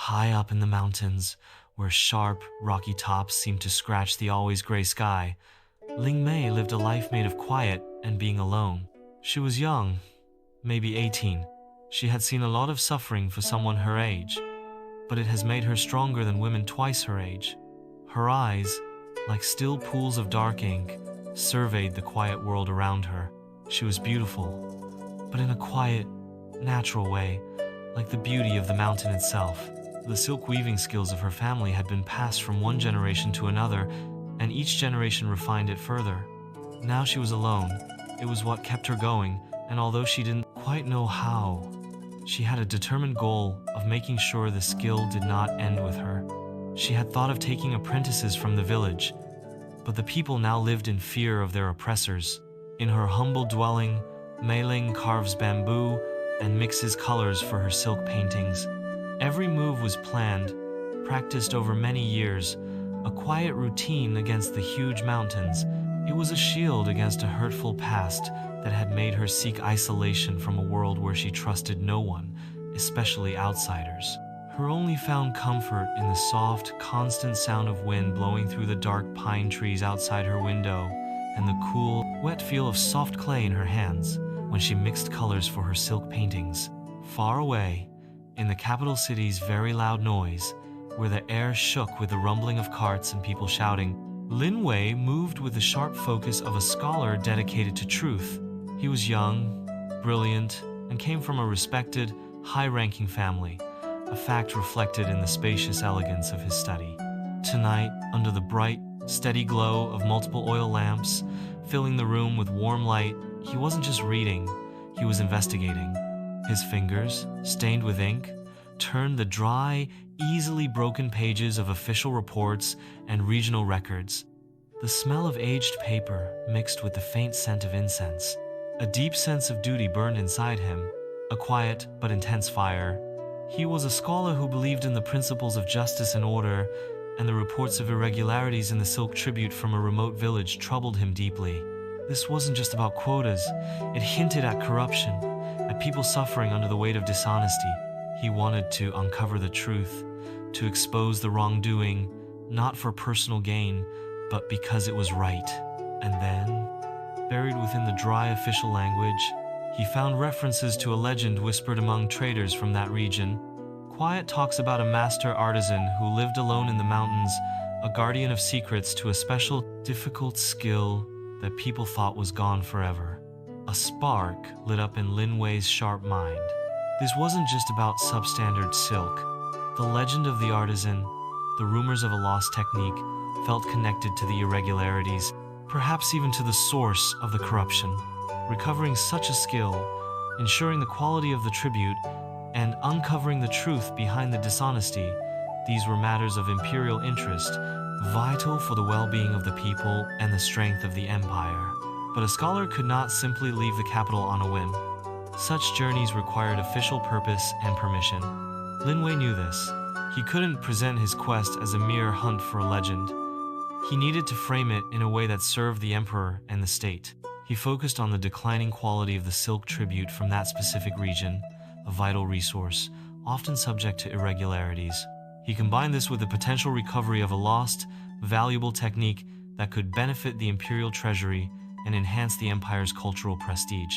High up in the mountains, where sharp, rocky tops seemed to scratch the always gray sky, Ling Mei lived a life made of quiet and being alone. She was young, maybe 18. She had seen a lot of suffering for someone her age, but it has made her stronger than women twice her age. Her eyes, like still pools of dark ink, surveyed the quiet world around her. She was beautiful, but in a quiet, natural way, like the beauty of the mountain itself. The silk weaving skills of her family had been passed from one generation to another, and each generation refined it further. Now she was alone. It was what kept her going, and although she didn't quite know how, she had a determined goal of making sure the skill did not end with her. She had thought of taking apprentices from the village, but the people now lived in fear of their oppressors. In her humble dwelling, Mei Ling carves bamboo and mixes colors for her silk paintings. Every move was planned, practiced over many years, a quiet routine against the huge mountains. It was a shield against a hurtful past that had made her seek isolation from a world where she trusted no one, especially outsiders. Her only found comfort in the soft, constant sound of wind blowing through the dark pine trees outside her window, and the cool, wet feel of soft clay in her hands when she mixed colors for her silk paintings. Far away, in the capital city's very loud noise, where the air shook with the rumbling of carts and people shouting, Lin Wei moved with the sharp focus of a scholar dedicated to truth. He was young, brilliant, and came from a respected, high-ranking family, a fact reflected in the spacious elegance of his study. Tonight, under the bright, steady glow of multiple oil lamps, filling the room with warm light, he wasn't just reading, he was investigating. His fingers, stained with ink, turned the dry, easily broken pages of official reports and regional records. The smell of aged paper mixed with the faint scent of incense. A deep sense of duty burned inside him, a quiet but intense fire. He was a scholar who believed in the principles of justice and order, and the reports of irregularities in the silk tribute from a remote village troubled him deeply. This wasn't just about quotas. It hinted at corruption, at people suffering under the weight of dishonesty. He wanted to uncover the truth, to expose the wrongdoing, not for personal gain, but because it was right. And then, buried within the dry official language, he found references to a legend whispered among traders from that region. Quiet talks about a master artisan who lived alone in the mountains, a guardian of secrets to a special, difficult skill that people thought was gone forever. A spark lit up in Lin Wei's sharp mind. This wasn't just about substandard silk. The legend of the artisan, the rumors of a lost technique, felt connected to the irregularities, perhaps even to the source of the corruption. Recovering such a skill, ensuring the quality of the tribute, and uncovering the truth behind the dishonesty, these were matters of imperial interest, vital for the well-being of the people and the strength of the empire. But a scholar could not simply leave the capital on a whim. Such journeys required official purpose and permission. Lin Wei knew this. He couldn't present his quest as a mere hunt for a legend. He needed to frame it in a way that served the emperor and the state. He focused on the declining quality of the silk tribute from that specific region, a vital resource, often subject to irregularities. He combined this with the potential recovery of a lost, valuable technique that could benefit the imperial treasury and enhance the empire's cultural prestige.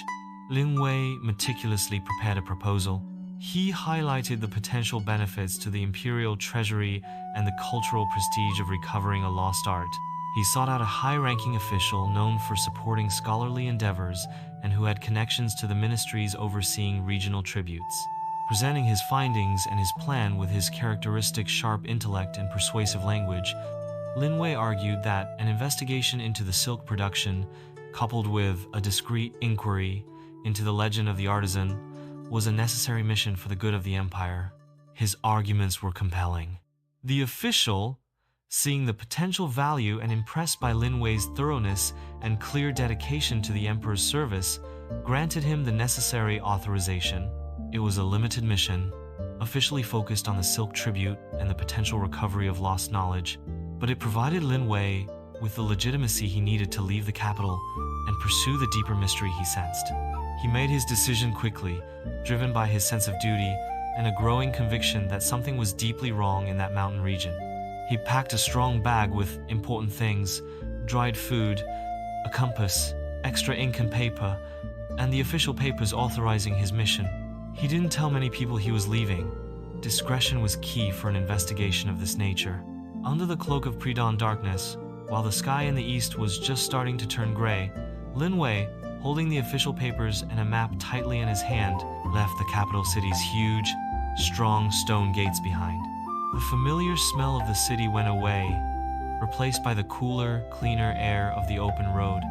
Lin Wei meticulously prepared a proposal. He highlighted the potential benefits to the imperial treasury and the cultural prestige of recovering a lost art. He sought out a high-ranking official known for supporting scholarly endeavors and who had connections to the ministries overseeing regional tributes. Presenting his findings and his plan with his characteristic sharp intellect and persuasive language, Lin Wei argued that an investigation into the silk production, coupled with a discreet inquiry into the legend of the artisan, was a necessary mission for the good of the empire. His arguments were compelling. The official, seeing the potential value and impressed by Lin Wei's thoroughness and clear dedication to the emperor's service, granted him the necessary authorization. It was a limited mission, officially focused on the silk tribute and the potential recovery of lost knowledge, but it provided Lin Wei with the legitimacy he needed to leave the capital and pursue the deeper mystery he sensed. He made his decision quickly, driven by his sense of duty, and a growing conviction that something was deeply wrong in that mountain region. He packed a strong bag with important things, dried food, a compass, extra ink and paper, and the official papers authorizing his mission. He didn't tell many people he was leaving. Discretion was key for an investigation of this nature. Under the cloak of pre-dawn darkness, while the sky in the east was just starting to turn gray, Lin Wei, holding the official papers and a map tightly in his hand, left the capital city's huge, strong stone gates behind. The familiar smell of the city went away, replaced by the cooler, cleaner air of the open road.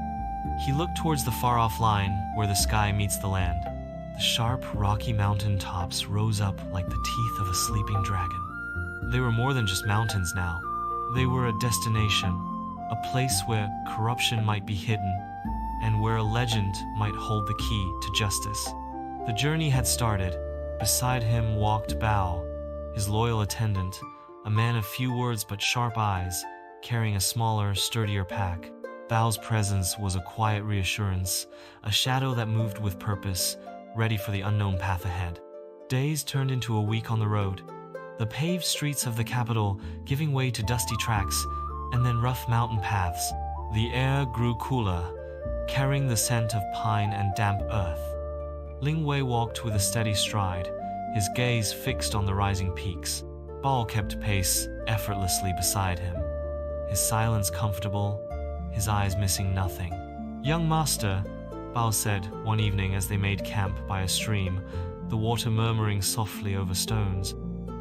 He looked towards the far-off line where the sky meets the land. The sharp, rocky mountain tops rose up like the teeth of a sleeping dragon. They were more than just mountains now. They were a destination, a place where corruption might be hidden, and where a legend might hold the key to justice. The journey had started. Beside him walked Bao, his loyal attendant, a man of few words but sharp eyes, carrying a smaller, sturdier pack. Bao's presence was a quiet reassurance, a shadow that moved with purpose, ready for the unknown path ahead. Days turned into a week on the road, the paved streets of the capital giving way to dusty tracks, and then rough mountain paths. The air grew cooler, carrying the scent of pine and damp earth. Ling Wei walked with a steady stride, his gaze fixed on the rising peaks. Bao kept pace effortlessly beside him, his silence comfortable, his eyes missing nothing. "Young master," Bao said one evening as they made camp by a stream, the water murmuring softly over stones.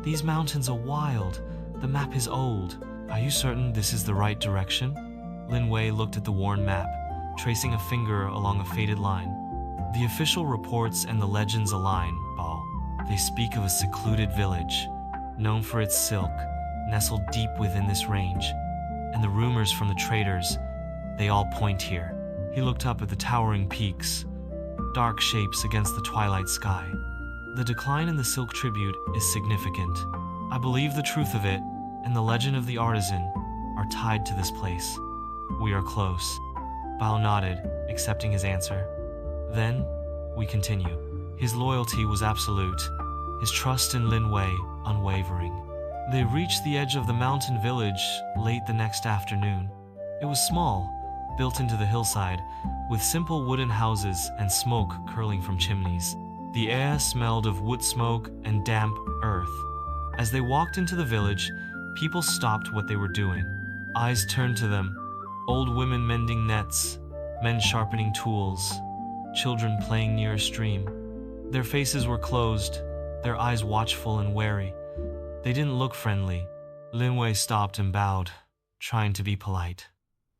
"These mountains are wild. The map is old. Are you certain this is the right direction?" Lin Wei looked at the worn map, tracing a finger along a faded line. "The official reports and the legends align, Bao. They speak of a secluded village, known for its silk, nestled deep within this range. And the rumors from the traders, they all point here." He looked up at the towering peaks, dark shapes against the twilight sky. "The decline in the silk tribute is significant. I believe the truth of it, and the legend of the artisan, are tied to this place. We are close." Bao nodded, accepting his answer. "Then, we continue." His loyalty was absolute, his trust in Lin Wei unwavering. They reached the edge of the mountain village late the next afternoon. It was small, built into the hillside, with simple wooden houses and smoke curling from chimneys. The air smelled of wood smoke and damp earth. As they walked into the village, people stopped what they were doing. Eyes turned to them, old women mending nets, men sharpening tools, children playing near a stream. Their faces were closed, their eyes watchful and wary. They didn't look friendly. Lin Wei stopped and bowed, trying to be polite.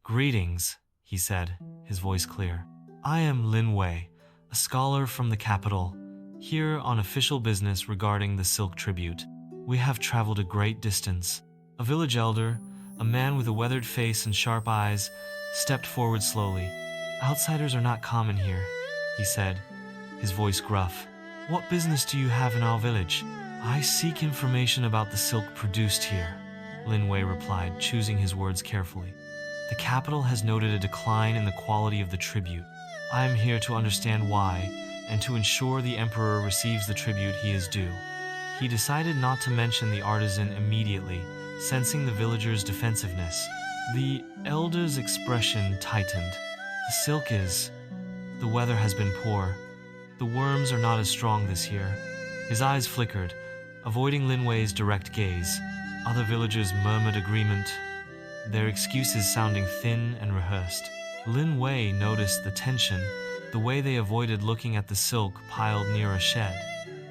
"Greetings," he said, his voice clear. "I am Lin Wei, a scholar from the capital, here on official business regarding the silk tribute. We have traveled a great distance." A village elder, a man with a weathered face and sharp eyes, stepped forward slowly. "Outsiders are not common here," he said, his voice gruff. "What business do you have in our village?" "I seek information about the silk produced here," Lin Wei replied, choosing his words carefully. "The capital has noted a decline in the quality of the tribute. I am here to understand why, and to ensure the emperor receives the tribute he is due." He decided not to mention the artisan immediately, sensing the villagers' defensiveness. The elder's expression tightened. "The silk is. The weather has been poor. The worms are not as strong this year." His eyes flickered, avoiding Lin Wei's direct gaze. Other villagers murmured agreement, their excuses sounding thin and rehearsed. Lin Wei noticed the tension, the way they avoided looking at the silk piled near a shed.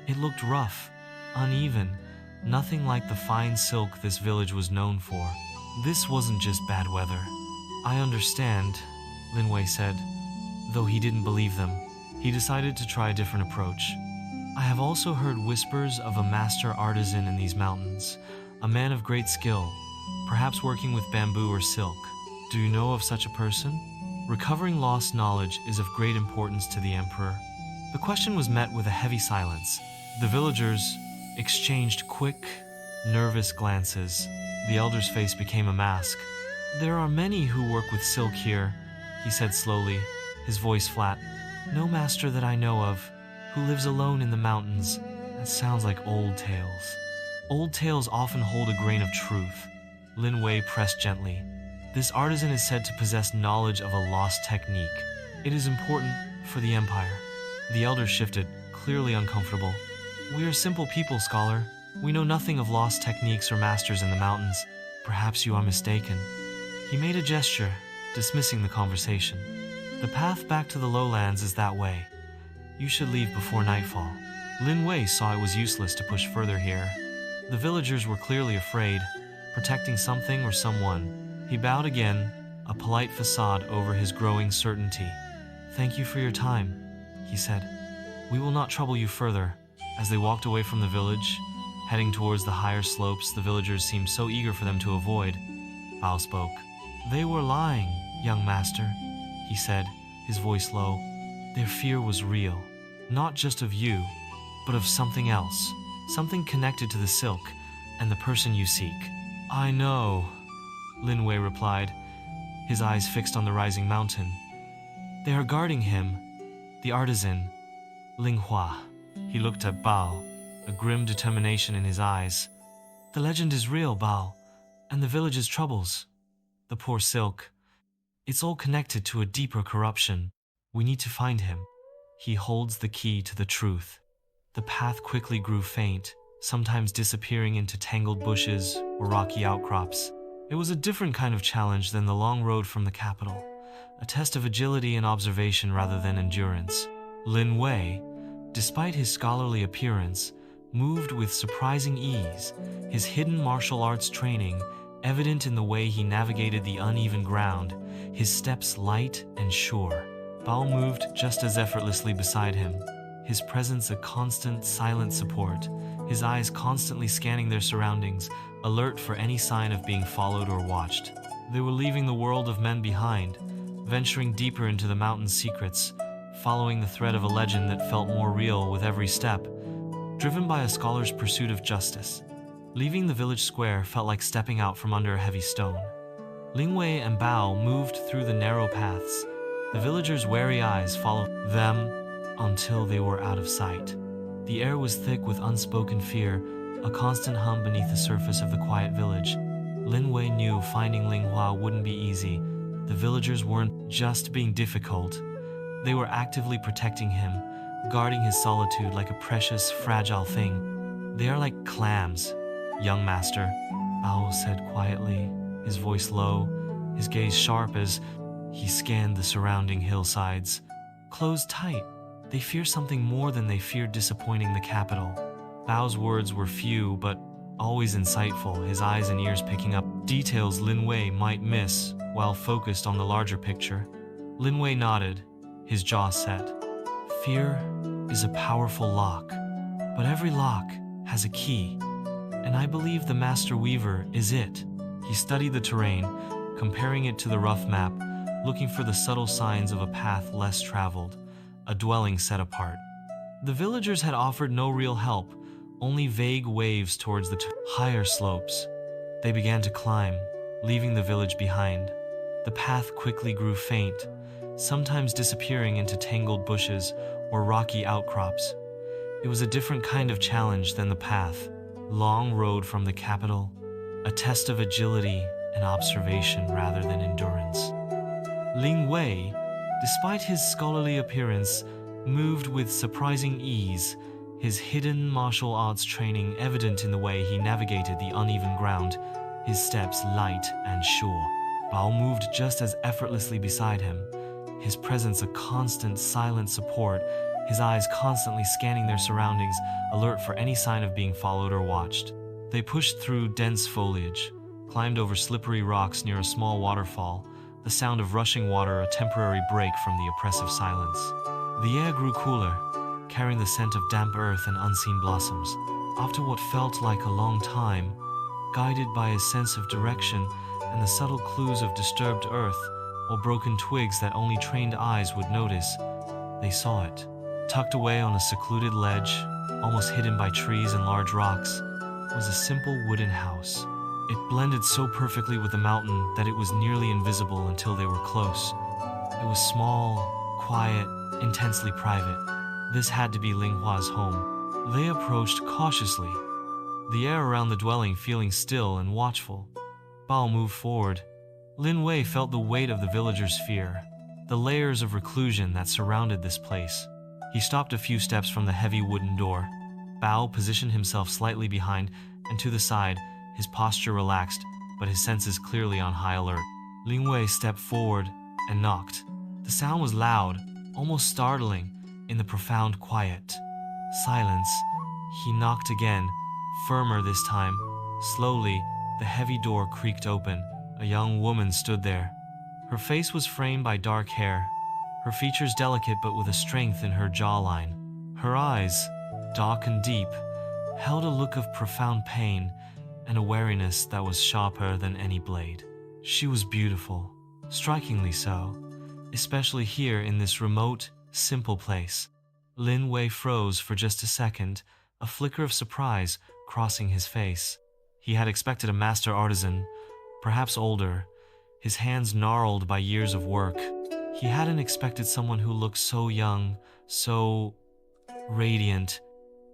It looked rough, uneven, nothing like the fine silk this village was known for. This wasn't just bad weather. "I understand," Lin Wei said. Though he didn't believe them, he decided to try a different approach. "I have also heard whispers of a master artisan in these mountains, a man of great skill, perhaps working with bamboo or silk. Do you know of such a person? Recovering lost knowledge is of great importance to the emperor." The question was met with a heavy silence. The villagers exchanged quick, nervous glances. The elder's face became a mask. "There are many who work with silk here," he said slowly, his voice flat. "No master that I know of, who lives alone in the mountains, That sounds like old tales. Old tales often hold a grain of truth. Lin Wei pressed gently. This artisan is said to possess knowledge of a lost technique. It is important for the Empire. The elder shifted, clearly uncomfortable. We are simple people, scholar. We know nothing of lost techniques or masters in the mountains. Perhaps you are mistaken. He made a gesture, dismissing the conversation. The path back to the lowlands is that way. You should leave before nightfall. Lin Wei saw it was useless to push further here. The villagers were clearly afraid, protecting something or someone. He bowed again, a polite facade over his growing certainty. Thank you for your time, he said. We will not trouble you further. As they walked away from the village, heading towards the higher slopes the villagers seemed so eager for them to avoid, Bao spoke. They were lying, young master, he said, his voice low. Their fear was real, not just of you, but of something else, something connected to the silk and the person you seek. I know, Lin Wei replied, his eyes fixed on the rising mountain. They are guarding him, the artisan, Ling Hua. He looked at Bao, a grim determination in his eyes. The legend is real, Bao, and the village's troubles. The poor silk. It's all connected to a deeper corruption. We need to find him. He holds the key to the truth. The path quickly grew faint, sometimes disappearing into tangled bushes or rocky outcrops. It was a different kind of challenge than the long road from the capital, a test of agility and observation rather than endurance. Lin Wei, despite his scholarly appearance, moved with surprising ease, his hidden martial arts training evident in the way he navigated the uneven ground, his steps light and sure. Bao moved just as effortlessly beside him, his presence a constant, silent support, his eyes constantly scanning their surroundings, alert for any sign of being followed or watched. They were leaving the world of men behind, venturing deeper into the mountain's secrets, following the thread of a legend that felt more real with every step, driven by a scholar's pursuit of justice. Leaving the village square felt like stepping out from under a heavy stone. Ling Wei and Bao moved through the narrow paths. The villagers' wary eyes followed them until they were out of sight. The air was thick with unspoken fear, a constant hum beneath the surface of the quiet village. Lin Wei knew finding Ling Hua wouldn't be easy. The villagers weren't just being difficult. They were actively protecting him, guarding his solitude like a precious, fragile thing. They are like clams, young master, Bao said quietly, his voice low, his gaze sharp as he scanned the surrounding hillsides. Closed tight, they fear something more than they feared disappointing the capital. Bao's words were few, but always insightful, his eyes and ears picking up details Lin Wei might miss while focused on the larger picture. Lin Wei nodded, his jaw set. Fear is a powerful lock, but every lock has a key, and I believe the Master Weaver is it. He studied the terrain, comparing it to the rough map, looking for the subtle signs of a path less traveled, a dwelling set apart. The villagers had offered no real help, only vague waves towards the higher slopes. They began to climb, leaving the village behind. The path quickly grew faint, sometimes disappearing into tangled bushes or rocky outcrops. It was a different kind of challenge than the path. Long road from the capital, a test of agility and observation rather than endurance. Ling Wei, despite his scholarly appearance, moved with surprising ease, his hidden martial arts training evident in the way he navigated the uneven ground, his steps light and sure. Bao moved just as effortlessly beside him, his presence a constant, silent support, his eyes constantly scanning their surroundings, alert for any sign of being followed or watched. They pushed through dense foliage, climbed over slippery rocks near a small waterfall, the sound of rushing water a temporary break from the oppressive silence. The air grew cooler, carrying the scent of damp earth and unseen blossoms. After what felt like a long time, guided by a sense of direction and the subtle clues of disturbed earth or broken twigs that only trained eyes would notice, they saw it. Tucked away on a secluded ledge, almost hidden by trees and large rocks, was a simple wooden house. It blended so perfectly with the mountain that it was nearly invisible until they were close. It was small, quiet, intensely private. This had to be Ling Hua's home. They approached cautiously, the air around the dwelling feeling still and watchful. Bao moved forward. Lin Wei felt the weight of the villagers' fear, the layers of reclusion that surrounded this place. He stopped a few steps from the heavy wooden door. Bao positioned himself slightly behind and to the side, his posture relaxed, but his senses clearly on high alert. Lin Wei stepped forward and knocked. The sound was loud, almost startling, in the profound quiet. Silence. He knocked again, firmer this time. Slowly, the heavy door creaked open. A young woman stood there. Her face was framed by dark hair, her features delicate but with a strength in her jawline. Her eyes, dark and deep, held a look of profound pain and a wariness that was sharper than any blade. She was beautiful, strikingly so, especially here in this remote, simple place. Lin Wei froze for just a second, a flicker of surprise crossing his face. He had expected a master artisan, perhaps older, his hands gnarled by years of work. He hadn't expected someone who looked so young, so radiant,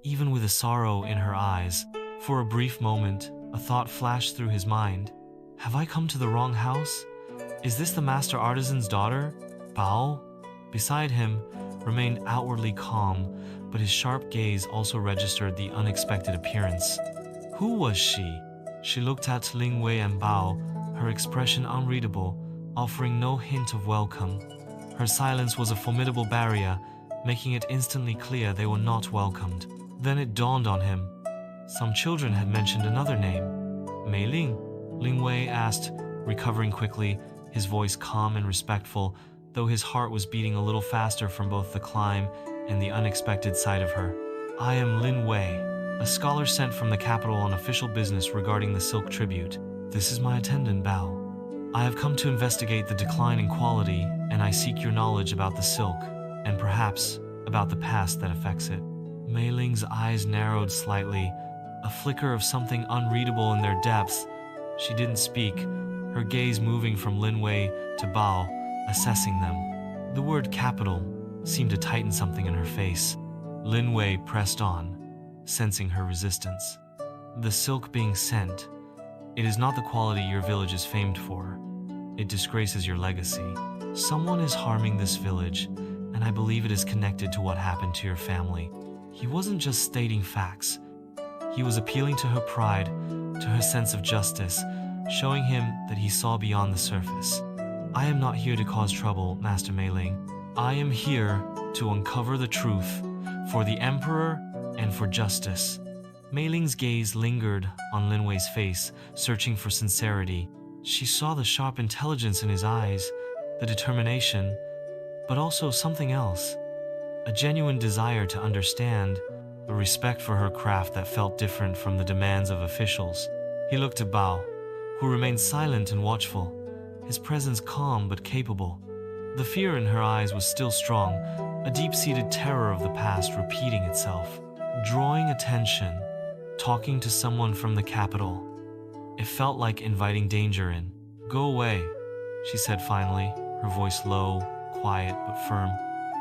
even with a sorrow in her eyes. For a brief moment, a thought flashed through his mind. Have I come to the wrong house? Is this the master artisan's daughter, Bao? Beside him remained outwardly calm, but his sharp gaze also registered the unexpected appearance. Who was she? She looked at Lin Wei and Bao, her expression unreadable, offering no hint of welcome. Her silence was a formidable barrier, making it instantly clear they were not welcomed. Then it dawned on him. Some children had mentioned another name. Mei Ling? Lin Wei asked, recovering quickly, his voice calm and respectful, though his heart was beating a little faster from both the climb and the unexpected sight of her. I am Lin Wei, a scholar sent from the capital on official business regarding the silk tribute. This is my attendant, Bao. I have come to investigate the decline in quality, and I seek your knowledge about the silk, and perhaps about the past that affects it. Mei Ling's eyes narrowed slightly, a flicker of something unreadable in their depths. She didn't speak, her gaze moving from Lin Wei to Bao, assessing them. The word capital seemed to tighten something in her face. Lin Wei pressed on, sensing her resistance. The silk being sent, it is not the quality your village is famed for. It disgraces your legacy. Someone is harming this village, and I believe it is connected to what happened to your family. He wasn't just stating facts. He was appealing to her pride, to her sense of justice, showing him that he saw beyond the surface. I am not here to cause trouble, Master Mei Ling. I am here to uncover the truth for the Emperor and for justice. Mei Ling's gaze lingered on Lin Wei's face, searching for sincerity. She saw the sharp intelligence in his eyes, the determination, but also something else. A genuine desire to understand, a respect for her craft that felt different from the demands of officials. He looked at Bao, who remained silent and watchful, his presence calm but capable. The fear in her eyes was still strong, a deep-seated terror of the past repeating itself. Drawing attention, talking to someone from the capital. It felt like inviting danger in. Go away, she said finally, her voice low, quiet but firm.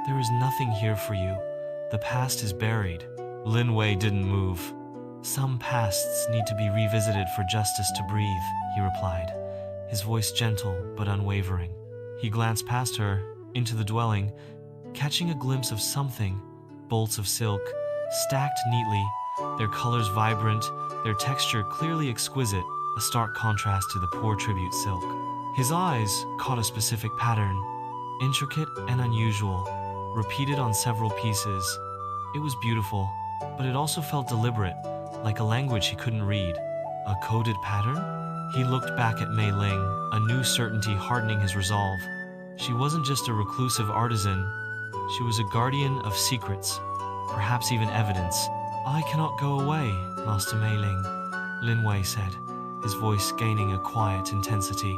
There is nothing here for you. The past is buried. Lin Wei didn't move. Some pasts need to be revisited for justice to breathe, he replied, his voice gentle but unwavering. He glanced past her, into the dwelling, catching a glimpse of something, bolts of silk, stacked neatly, their colors vibrant, their texture clearly exquisite, a stark contrast to the poor tribute silk. His eyes caught a specific pattern, intricate and unusual, repeated on several pieces. It was beautiful, but it also felt deliberate, like a language he couldn't read. A coded pattern? He looked back at Mei Ling, a new certainty hardening his resolve. She wasn't just a reclusive artisan, she was a guardian of secrets, perhaps even evidence. I cannot go away, Master Mei Ling, Lin Wei said, his voice gaining a quiet intensity.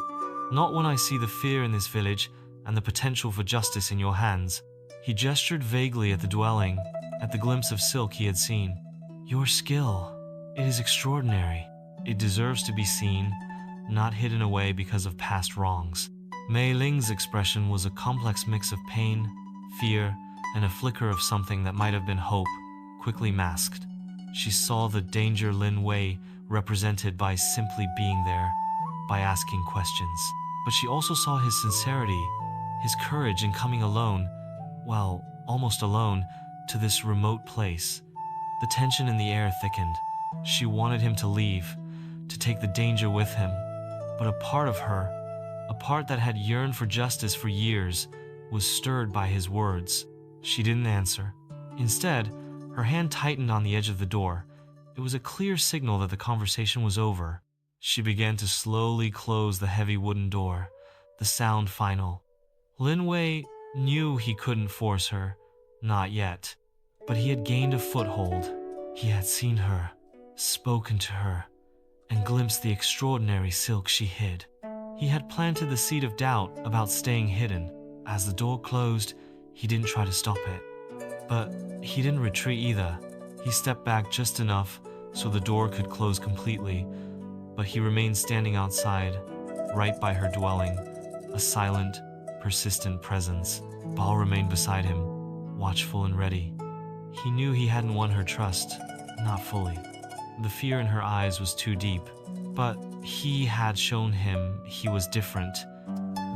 Not when I see the fear in this village and the potential for justice in your hands. He gestured vaguely at the dwelling, at the glimpse of silk he had seen. Your skill, it is extraordinary. It deserves to be seen, not hidden away because of past wrongs. Mei Ling's expression was a complex mix of pain, fear, and a flicker of something that might have been hope. quickly masked. She saw the danger Lin Wei represented by simply being there, by asking questions. But she also saw his sincerity, his courage in coming alone, well, almost alone, to this remote place. The tension in the air thickened. She wanted him to leave, to take the danger with him. But a part of her, a part that had yearned for justice for years, was stirred by his words. She didn't answer. Instead, her hand tightened on the edge of the door. It was a clear signal that the conversation was over. She began to slowly close the heavy wooden door, the sound final. Lin Wei knew he couldn't force her, not yet. But he had gained a foothold. He had seen her, spoken to her, and glimpsed the extraordinary silk she hid. He had planted the seed of doubt about staying hidden. As the door closed, he didn't try to stop it. But he didn't retreat either. He stepped back just enough so the door could close completely, but he remained standing outside, right by her dwelling, a silent, persistent presence. Bao remained beside him, watchful and ready. He knew he hadn't won her trust, not fully. The fear in her eyes was too deep, but he had shown him he was different,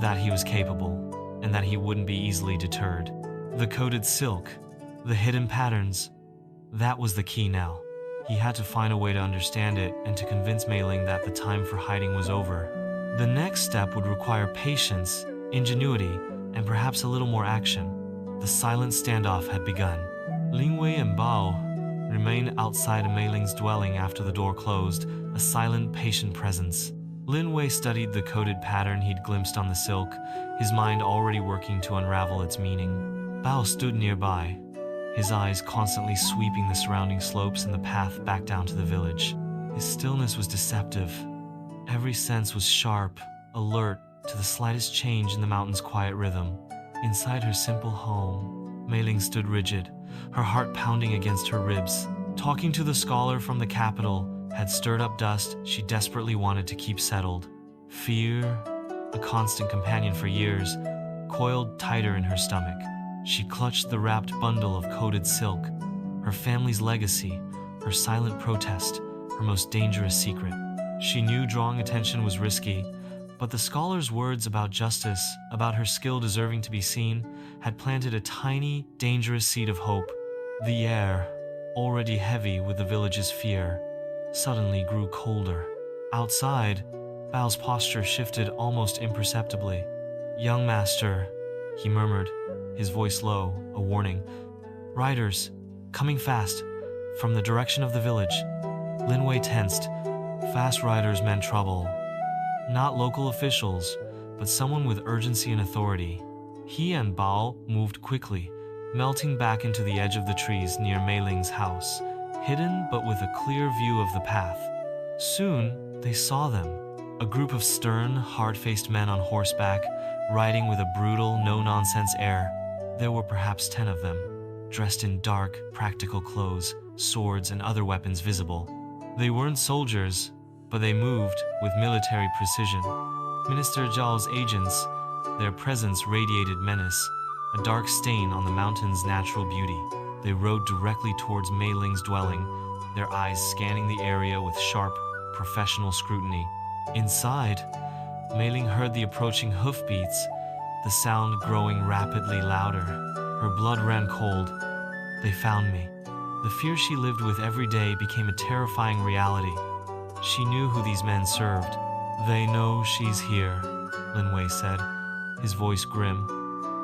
that he was capable, and that he wouldn't be easily deterred. The coated silk, the hidden patterns, that was the key now. He had to find a way to understand it and to convince Mei Ling that the time for hiding was over. The next step would require patience, ingenuity, and perhaps a little more action. The silent standoff had begun. Lin Wei and Bao remained outside Mei Ling's dwelling after the door closed, a silent, patient presence. Lin Wei studied the coded pattern he'd glimpsed on the silk, his mind already working to unravel its meaning. Bao stood nearby, his eyes constantly sweeping the surrounding slopes and the path back down to the village. His stillness was deceptive. Every sense was sharp, alert to the slightest change in the mountain's quiet rhythm. Inside her simple home, Mei Ling stood rigid, her heart pounding against her ribs. Talking to the scholar from the capital had stirred up dust she desperately wanted to keep settled. Fear, a constant companion for years, coiled tighter in her stomach. She clutched the wrapped bundle of coated silk, her family's legacy, her silent protest, her most dangerous secret. She knew drawing attention was risky, but the scholar's words about justice, about her skill deserving to be seen, had planted a tiny, dangerous seed of hope. The air, already heavy with the village's fear, suddenly grew colder. Outside, Bao's posture shifted almost imperceptibly. "Young master," he murmured, his voice low, a warning. "Riders, coming fast, from the direction of the village." Lin Wei tensed. Fast riders meant trouble. Not local officials, but someone with urgency and authority. He and Bao moved quickly, melting back into the edge of the trees near Mei Ling's house, hidden but with a clear view of the path. Soon, they saw them. A group of stern, hard-faced men on horseback, riding with a brutal, no-nonsense air. There were perhaps 10 of them, dressed in dark, practical clothes, swords and other weapons visible. They weren't soldiers, but they moved with military precision. Minister Zhao's agents, their presence radiated menace, a dark stain on the mountain's natural beauty. They rode directly towards Mei Ling's dwelling, their eyes scanning the area with sharp, professional scrutiny. Inside, Mei Ling heard the approaching hoofbeats, the sound growing rapidly louder. Her blood ran cold. They found me. The fear she lived with every day became a terrifying reality. She knew who these men served. "They know she's here," Lin Wei said, his voice grim.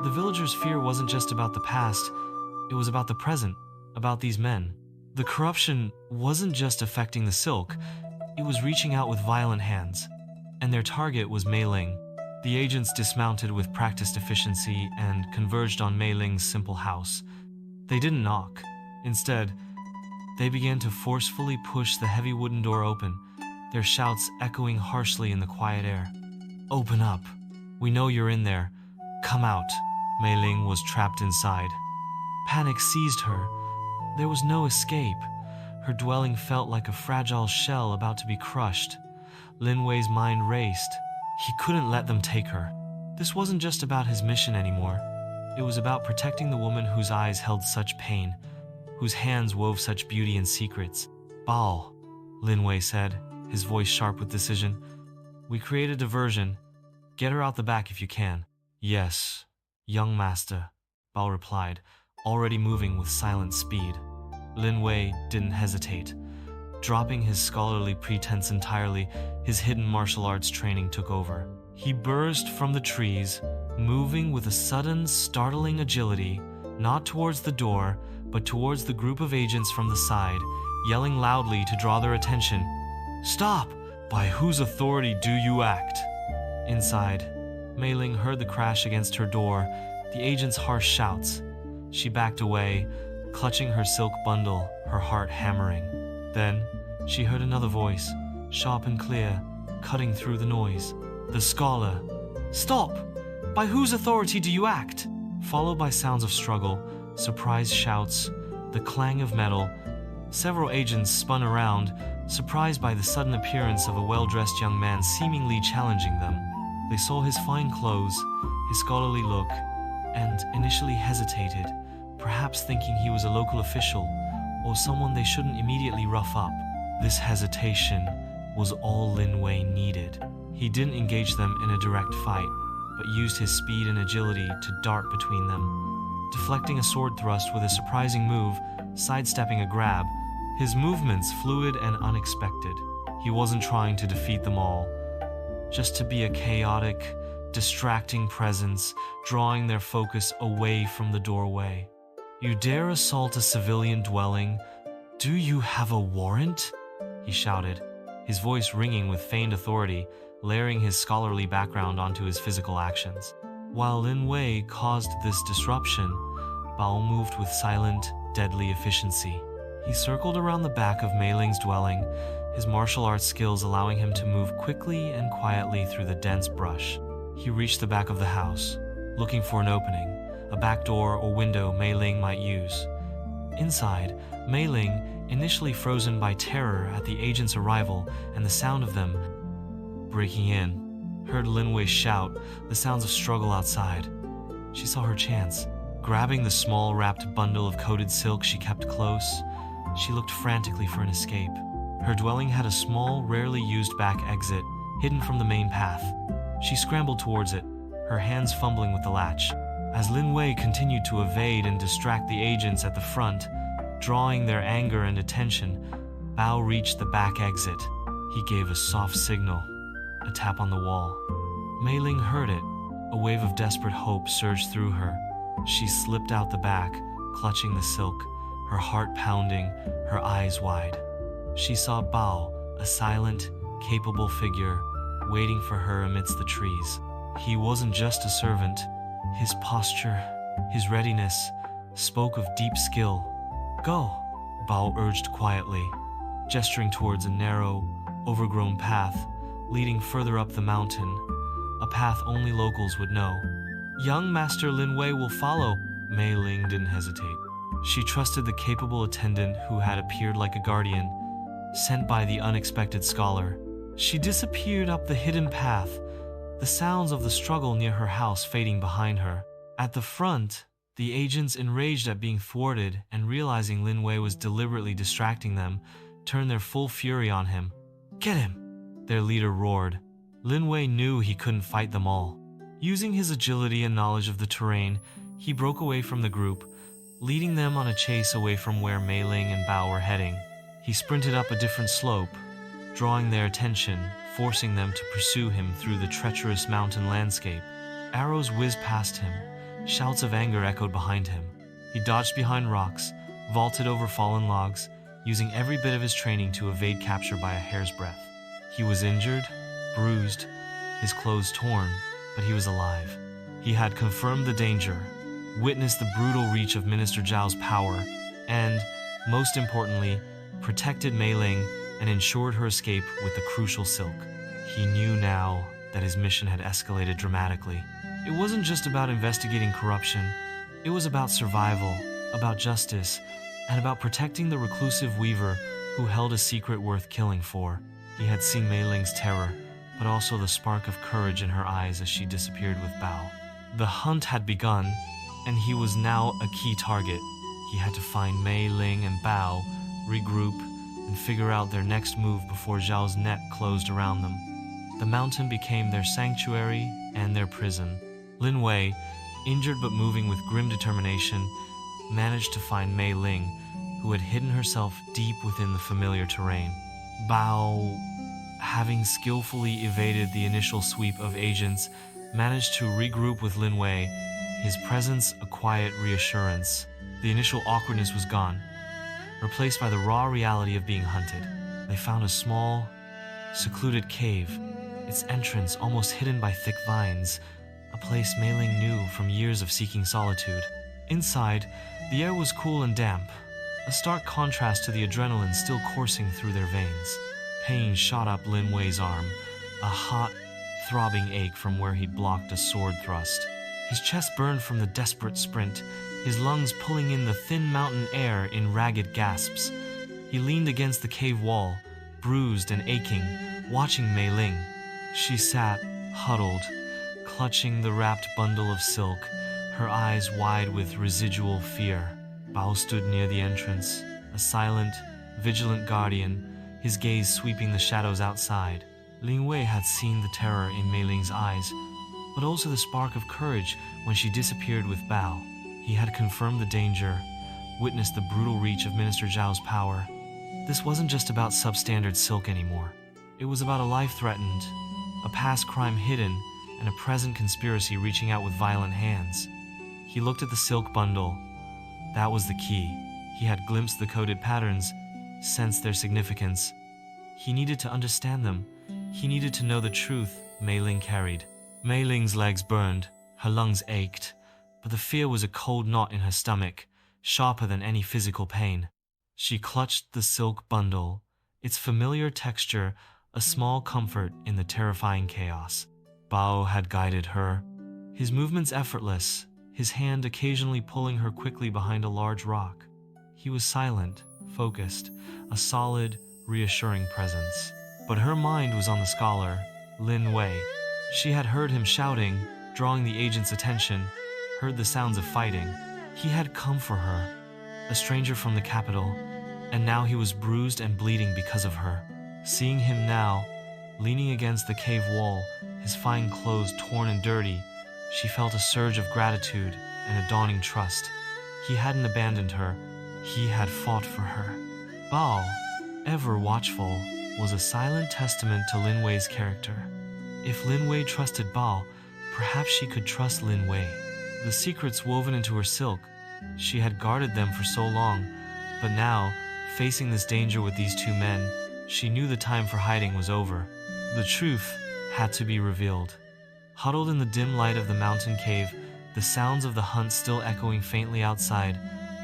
The villagers' fear wasn't just about the past, it was about the present, about these men. The corruption wasn't just affecting the silk, it was reaching out with violent hands. And their target was Mei Ling. The agents dismounted with practiced efficiency and converged on Mei Ling's simple house. They didn't knock. Instead, they began to forcefully push the heavy wooden door open, their shouts echoing harshly in the quiet air. "Open up. We know you're in there. Come out." Mei Ling was trapped inside. Panic seized her. There was no escape. Her dwelling felt like a fragile shell about to be crushed. Lin Wei's mind raced. He couldn't let them take her. This wasn't just about his mission anymore. It was about protecting the woman whose eyes held such pain. whose hands wove such beauty and secrets. Bao, Lin Wei said, his voice sharp with decision. We create a diversion. Get her out the back if you can. Yes, young master, Bao replied, already moving with silent speed. Lin Wei didn't hesitate. Dropping his scholarly pretense entirely, his hidden martial arts training took over. He burst from the trees, moving with a sudden, startling agility, not towards the door, but towards the group of agents from the side, yelling loudly to draw their attention. Stop! By whose authority do you act? Inside, Mei Ling heard the crash against her door, the agent's harsh shouts. She backed away, clutching her silk bundle, her heart hammering. Then, she heard another voice, sharp and clear, cutting through the noise. The scholar. Stop! By whose authority do you act? Followed by sounds of struggle, surprised shouts, the clang of metal. Several agents spun around, surprised by the sudden appearance of a well-dressed young man seemingly challenging them. They saw his fine clothes, his scholarly look, and initially hesitated, perhaps thinking he was a local official or someone they shouldn't immediately rough up. This hesitation was all Lin Wei needed. He didn't engage them in a direct fight, but used his speed and agility to dart between them, deflecting a sword thrust with a surprising move, sidestepping a grab. His movements fluid and unexpected. He wasn't trying to defeat them all, just to be a chaotic, distracting presence, drawing their focus away from the doorway. You dare assault a civilian dwelling? Do you have a warrant? He shouted, his voice ringing with feigned authority, layering his scholarly background onto his physical actions. While Lin Wei caused this disruption, Bao moved with silent, deadly efficiency. He circled around the back of Mei Ling's dwelling, his martial arts skills allowing him to move quickly and quietly through the dense brush. He reached the back of the house, looking for an opening, a back door or window Mei Ling might use. Inside, Mei Ling, initially frozen by terror at the agent's arrival and the sound of them breaking in, heard Lin Wei shout, the sounds of struggle outside. She saw her chance. Grabbing the small wrapped bundle of coated silk she kept close, she looked frantically for an escape. Her dwelling had a small, rarely used back exit, hidden from the main path. She scrambled towards it, her hands fumbling with the latch. As Lin Wei continued to evade and distract the agents at the front, drawing their anger and attention, Bao reached the back exit. He gave a soft signal, a tap on the wall. Mei Ling heard it. A wave of desperate hope surged through her. She slipped out the back, clutching the silk, her heart pounding, her eyes wide. She saw Bao, a silent, capable figure, waiting for her amidst the trees. He wasn't just a servant. His posture, his readiness, spoke of deep skill. Go, Bao urged quietly, gesturing towards a narrow, overgrown path leading further up the mountain, a path only locals would know. Young Master Lin Wei will follow. Mei Ling didn't hesitate. She trusted the capable attendant who had appeared like a guardian, sent by the unexpected scholar. She disappeared up the hidden path, the sounds of the struggle near her house fading behind her. At the front, the agents, enraged at being thwarted and realizing Lin Wei was deliberately distracting them, turned their full fury on him. Get him! Their leader roared. Lin Wei knew he couldn't fight them all. Using his agility and knowledge of the terrain, he broke away from the group, leading them on a chase away from where Mei Ling and Bao were heading. He sprinted up a different slope, drawing their attention, forcing them to pursue him through the treacherous mountain landscape. Arrows whizzed past him, shouts of anger echoed behind him. He dodged behind rocks, vaulted over fallen logs, using every bit of his training to evade capture by a hair's breadth. He was injured, bruised, his clothes torn, but he was alive. He had confirmed the danger, witnessed the brutal reach of Minister Zhao's power, and, most importantly, protected Mei Ling and ensured her escape with the crucial silk. He knew now that his mission had escalated dramatically. It wasn't just about investigating corruption. It was about survival, about justice, and about protecting the reclusive weaver who held a secret worth killing for. He had seen Mei Ling's terror, but also the spark of courage in her eyes as she disappeared with Bao. The hunt had begun, and he was now a key target. He had to find Mei Ling and Bao, regroup, and figure out their next move before Zhao's net closed around them. The mountain became their sanctuary and their prison. Lin Wei, injured but moving with grim determination, managed to find Mei Ling, who had hidden herself deep within the familiar terrain. Bao, having skillfully evaded the initial sweep of agents, managed to regroup with Lin Wei, his presence a quiet reassurance. The initial awkwardness was gone, replaced by the raw reality of being hunted. They found a small, secluded cave, its entrance almost hidden by thick vines, a place Mei Ling knew from years of seeking solitude. Inside, the air was cool and damp, a stark contrast to the adrenaline still coursing through their veins. Pain shot up Lin Wei's arm, a hot, throbbing ache from where he'd blocked a sword thrust. His chest burned from the desperate sprint, his lungs pulling in the thin mountain air in ragged gasps. He leaned against the cave wall, bruised and aching, watching Mei Ling. She sat, huddled, clutching the wrapped bundle of silk, her eyes wide with residual fear. Bao stood near the entrance, a silent, vigilant guardian, his gaze sweeping the shadows outside. Lin Wei had seen the terror in Mei Ling's eyes, but also the spark of courage when she disappeared with Bao. He had confirmed the danger, witnessed the brutal reach of Minister Zhao's power. This wasn't just about substandard silk anymore. It was about a life threatened, a past crime hidden, and a present conspiracy reaching out with violent hands. He looked at the silk bundle. That was the key. He had glimpsed the coded patterns, sensed their significance. He needed to understand them. He needed to know the truth Mei Ling carried. Mei Ling's legs burned, her lungs ached, but the fear was a cold knot in her stomach, sharper than any physical pain. She clutched the silk bundle, its familiar texture a small comfort in the terrifying chaos. Bao had guided her, his movements effortless, his hand occasionally pulling her quickly behind a large rock. He was silent, focused, a solid, reassuring presence. But her mind was on the scholar, Lin Wei. She had heard him shouting, drawing the agent's attention, heard the sounds of fighting. He had come for her, a stranger from the capital, and now he was bruised and bleeding because of her. Seeing him now, leaning against the cave wall, his fine clothes torn and dirty, she felt a surge of gratitude and a dawning trust. He hadn't abandoned her. He had fought for her. Bao, ever watchful, was a silent testament to Lin Wei's character. If Lin Wei trusted Bao, perhaps she could trust Lin Wei. The secrets woven into her silk, she had guarded them for so long, but now, facing this danger with these two men, she knew the time for hiding was over. The truth had to be revealed. Huddled in the dim light of the mountain cave, the sounds of the hunt still echoing faintly outside,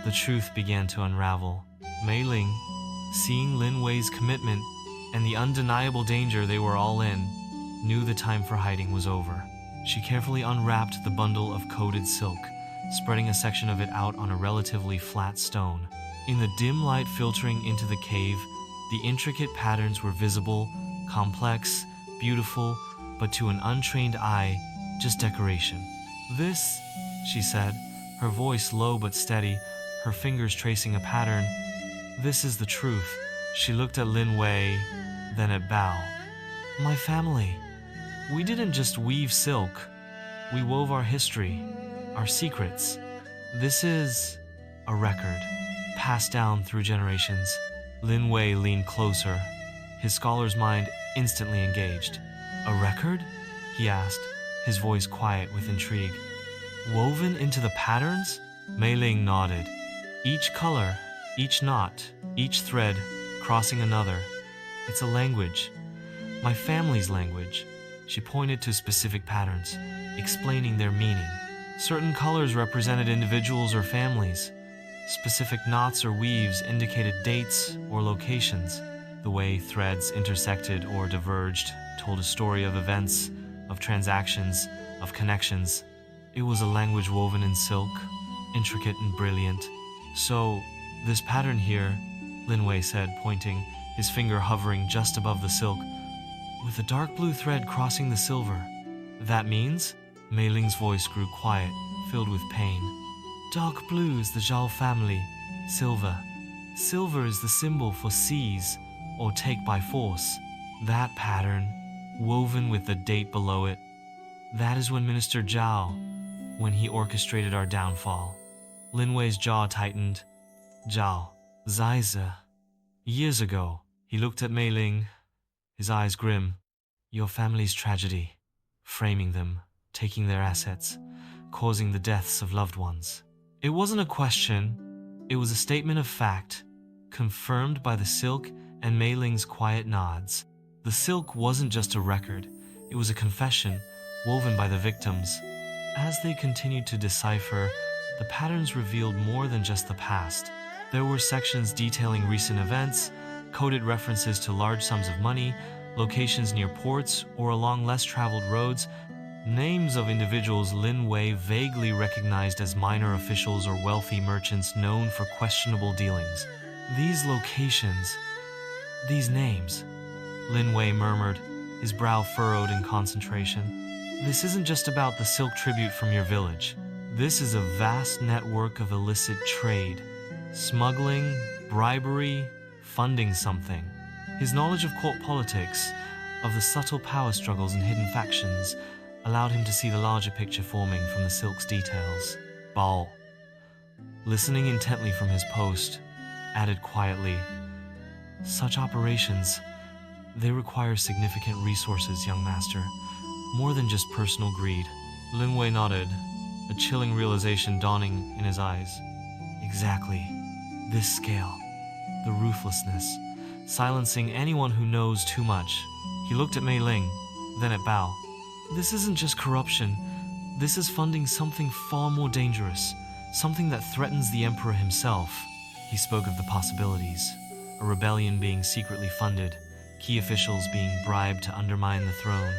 the truth began to unravel. Mei Ling, seeing Lin Wei's commitment and the undeniable danger they were all in, knew the time for hiding was over. She carefully unwrapped the bundle of coded silk, spreading a section of it out on a relatively flat stone. In the dim light filtering into the cave, the intricate patterns were visible, complex, beautiful, but to an untrained eye, just decoration. "This," she said, her voice low but steady, her fingers tracing a pattern. "This is the truth." She looked at Lin Wei, then at Bao. "My family. We didn't just weave silk. We wove our history, our secrets. This is a record, passed down through generations." Lin Wei leaned closer, his scholar's mind instantly engaged. "A record?" he asked, his voice quiet with intrigue. "Woven into the patterns?" Mei Ling nodded. "Each color, each knot, each thread, crossing another. It's a language. My family's language." She pointed to specific patterns, explaining their meaning. Certain colors represented individuals or families. Specific knots or weaves indicated dates or locations. The way threads intersected or diverged told a story of events, of transactions, of connections. It was a language woven in silk, intricate and brilliant. "So, this pattern here," Lin Wei said, pointing, his finger hovering just above the silk, "with a dark blue thread crossing the silver. That means?" Mei Ling's voice grew quiet, filled with pain. "Dark blue is the Zhao family, Silver. Silver is the symbol for seize or take by force. That pattern, woven with the date below it, that is when Minister Zhao, when he orchestrated our downfall. Lin Wei's jaw tightened. Zhao, Ziza. Years ago, he looked at Mei Ling, his eyes grim. Your family's tragedy, framing them, taking their assets, causing the deaths of loved ones. It wasn't a question, it was a statement of fact, confirmed by the silk and Mei Ling's quiet nods. The silk wasn't just a record, it was a confession woven by the victims. As they continued to decipher, the patterns revealed more than just the past. There were sections detailing recent events, coded references to large sums of money, locations near ports or along less traveled roads, names of individuals Lin Wei vaguely recognized as minor officials or wealthy merchants known for questionable dealings. These locations, these names, Lin Wei murmured, his brow furrowed in concentration. This isn't just about the silk tribute from your village. This is a vast network of illicit trade, smuggling, bribery, funding something. His knowledge of court politics, of the subtle power struggles and hidden factions, allowed him to see the larger picture forming from the silk's details. Bao, listening intently from his post, added quietly, "Such operations, they require significant resources, young master, more than just personal greed." Lin Wei nodded, a chilling realization dawning in his eyes. Exactly. This scale, the ruthlessness, silencing anyone who knows too much. He looked at Mei Ling, then at Bao. This isn't just corruption. This is funding something far more dangerous, something that threatens the emperor himself. He spoke of the possibilities, a rebellion being secretly funded, key officials being bribed to undermine the throne,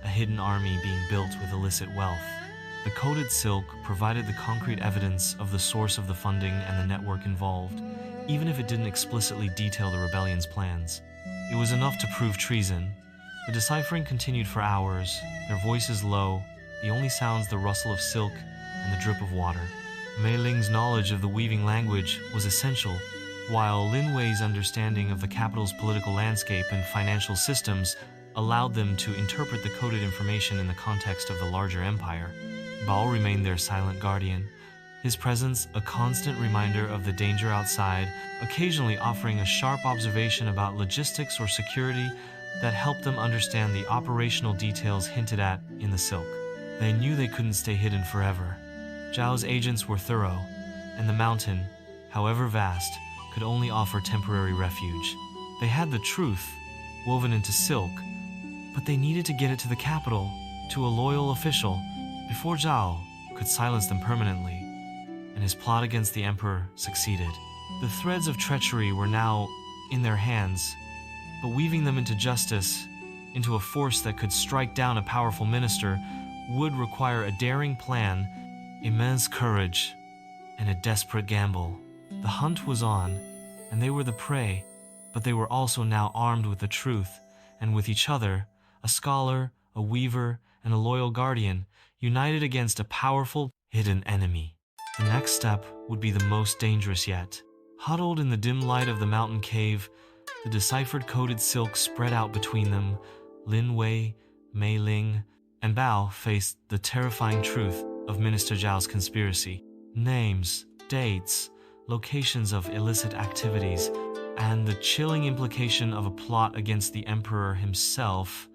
a hidden army being built with illicit wealth. The coded silk provided the concrete evidence of the source of the funding and the network involved, even if it didn't explicitly detail the rebellion's plans. It was enough to prove treason. The deciphering continued for hours, their voices low, the only sounds the rustle of silk and the drip of water. Mei Ling's knowledge of the weaving language was essential, while Lin Wei's understanding of the capital's political landscape and financial systems allowed them to interpret the coded information in the context of the larger empire. Bao remained their silent guardian, his presence a constant reminder of the danger outside, occasionally offering a sharp observation about logistics or security that helped them understand the operational details hinted at in the silk. They knew they couldn't stay hidden forever. Zhao's agents were thorough, and the mountain, however vast, could only offer temporary refuge. They had the truth, woven into silk, but they needed to get it to the capital, to a loyal official, before Zhao could silence them permanently, and his plot against the emperor succeeded. The threads of treachery were now in their hands, but weaving them into justice, into a force that could strike down a powerful minister, would require a daring plan, immense courage, and a desperate gamble. The hunt was on, and they were the prey, but they were also now armed with the truth, and with each other, a scholar, a weaver, and a loyal guardian, united against a powerful, hidden enemy. The next step would be the most dangerous yet. Huddled in the dim light of the mountain cave, the deciphered coded silk spread out between them. Lin Wei, Mei Ling, and Bao faced the terrifying truth of Minister Zhao's conspiracy. Names, dates, locations of illicit activities, and the chilling implication of a plot against the emperor himself.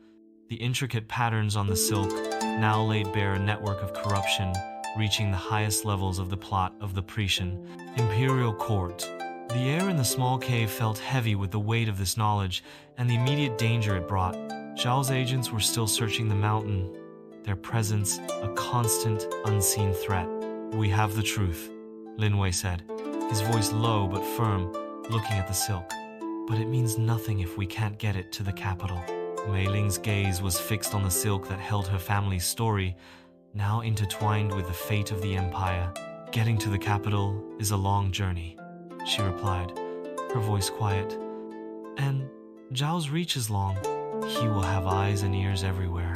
The intricate patterns on the silk now laid bare a network of corruption, reaching the highest levels of the plot of the Pretian Imperial court. The air in the small cave felt heavy with the weight of this knowledge and the immediate danger it brought. Zhao's agents were still searching the mountain, their presence a constant, unseen threat. "We have the truth," Lin Wei said, his voice low but firm, looking at the silk. "But it means nothing if we can't get it to the capital." Mei Ling's gaze was fixed on the silk that held her family's story, now intertwined with the fate of the empire. "Getting to the capital is a long journey," she replied, her voice quiet. "And Zhao's reach is long. He will have eyes and ears everywhere.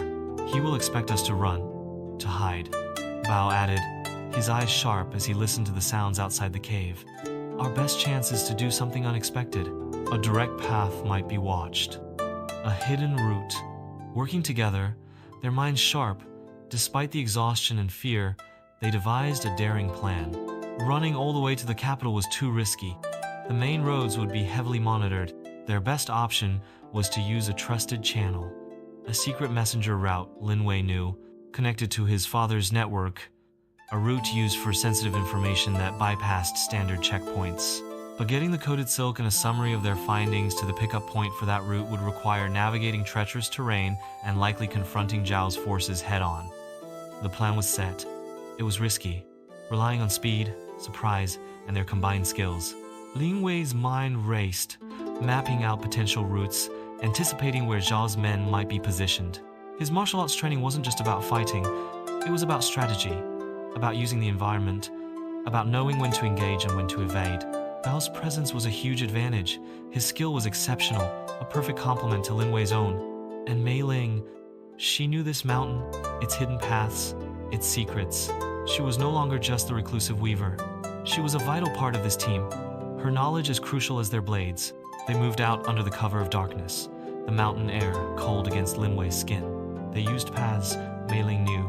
He will expect us to run, to hide," Bao added, his eyes sharp as he listened to the sounds outside the cave. Our best chance is to do something unexpected. A direct path might be watched. A hidden route. Working together, their minds sharp, despite the exhaustion and fear, they devised a daring plan. Running all the way to the capital was too risky. The main roads would be heavily monitored. Their best option was to use a trusted channel. A secret messenger route Lin Wei knew, connected to his father's network, a route used for sensitive information that bypassed standard checkpoints. But getting the coded silk and a summary of their findings to the pickup point for that route would require navigating treacherous terrain and likely confronting Zhao's forces head-on. The plan was set. It was risky, relying on speed, surprise, and their combined skills. Lin Wei's mind raced, mapping out potential routes, anticipating where Zhao's men might be positioned. His martial arts training wasn't just about fighting, it was about strategy, about using the environment, about knowing when to engage and when to evade. Zhao's presence was a huge advantage. His skill was exceptional, a perfect complement to Lin Wei's own. And Mei Ling, she knew this mountain, its hidden paths, its secrets. She was no longer just the reclusive weaver. She was a vital part of this team. Her knowledge as crucial as their blades. They moved out under the cover of darkness, the mountain air cold against Lin Wei's skin. They used paths Mei Ling knew,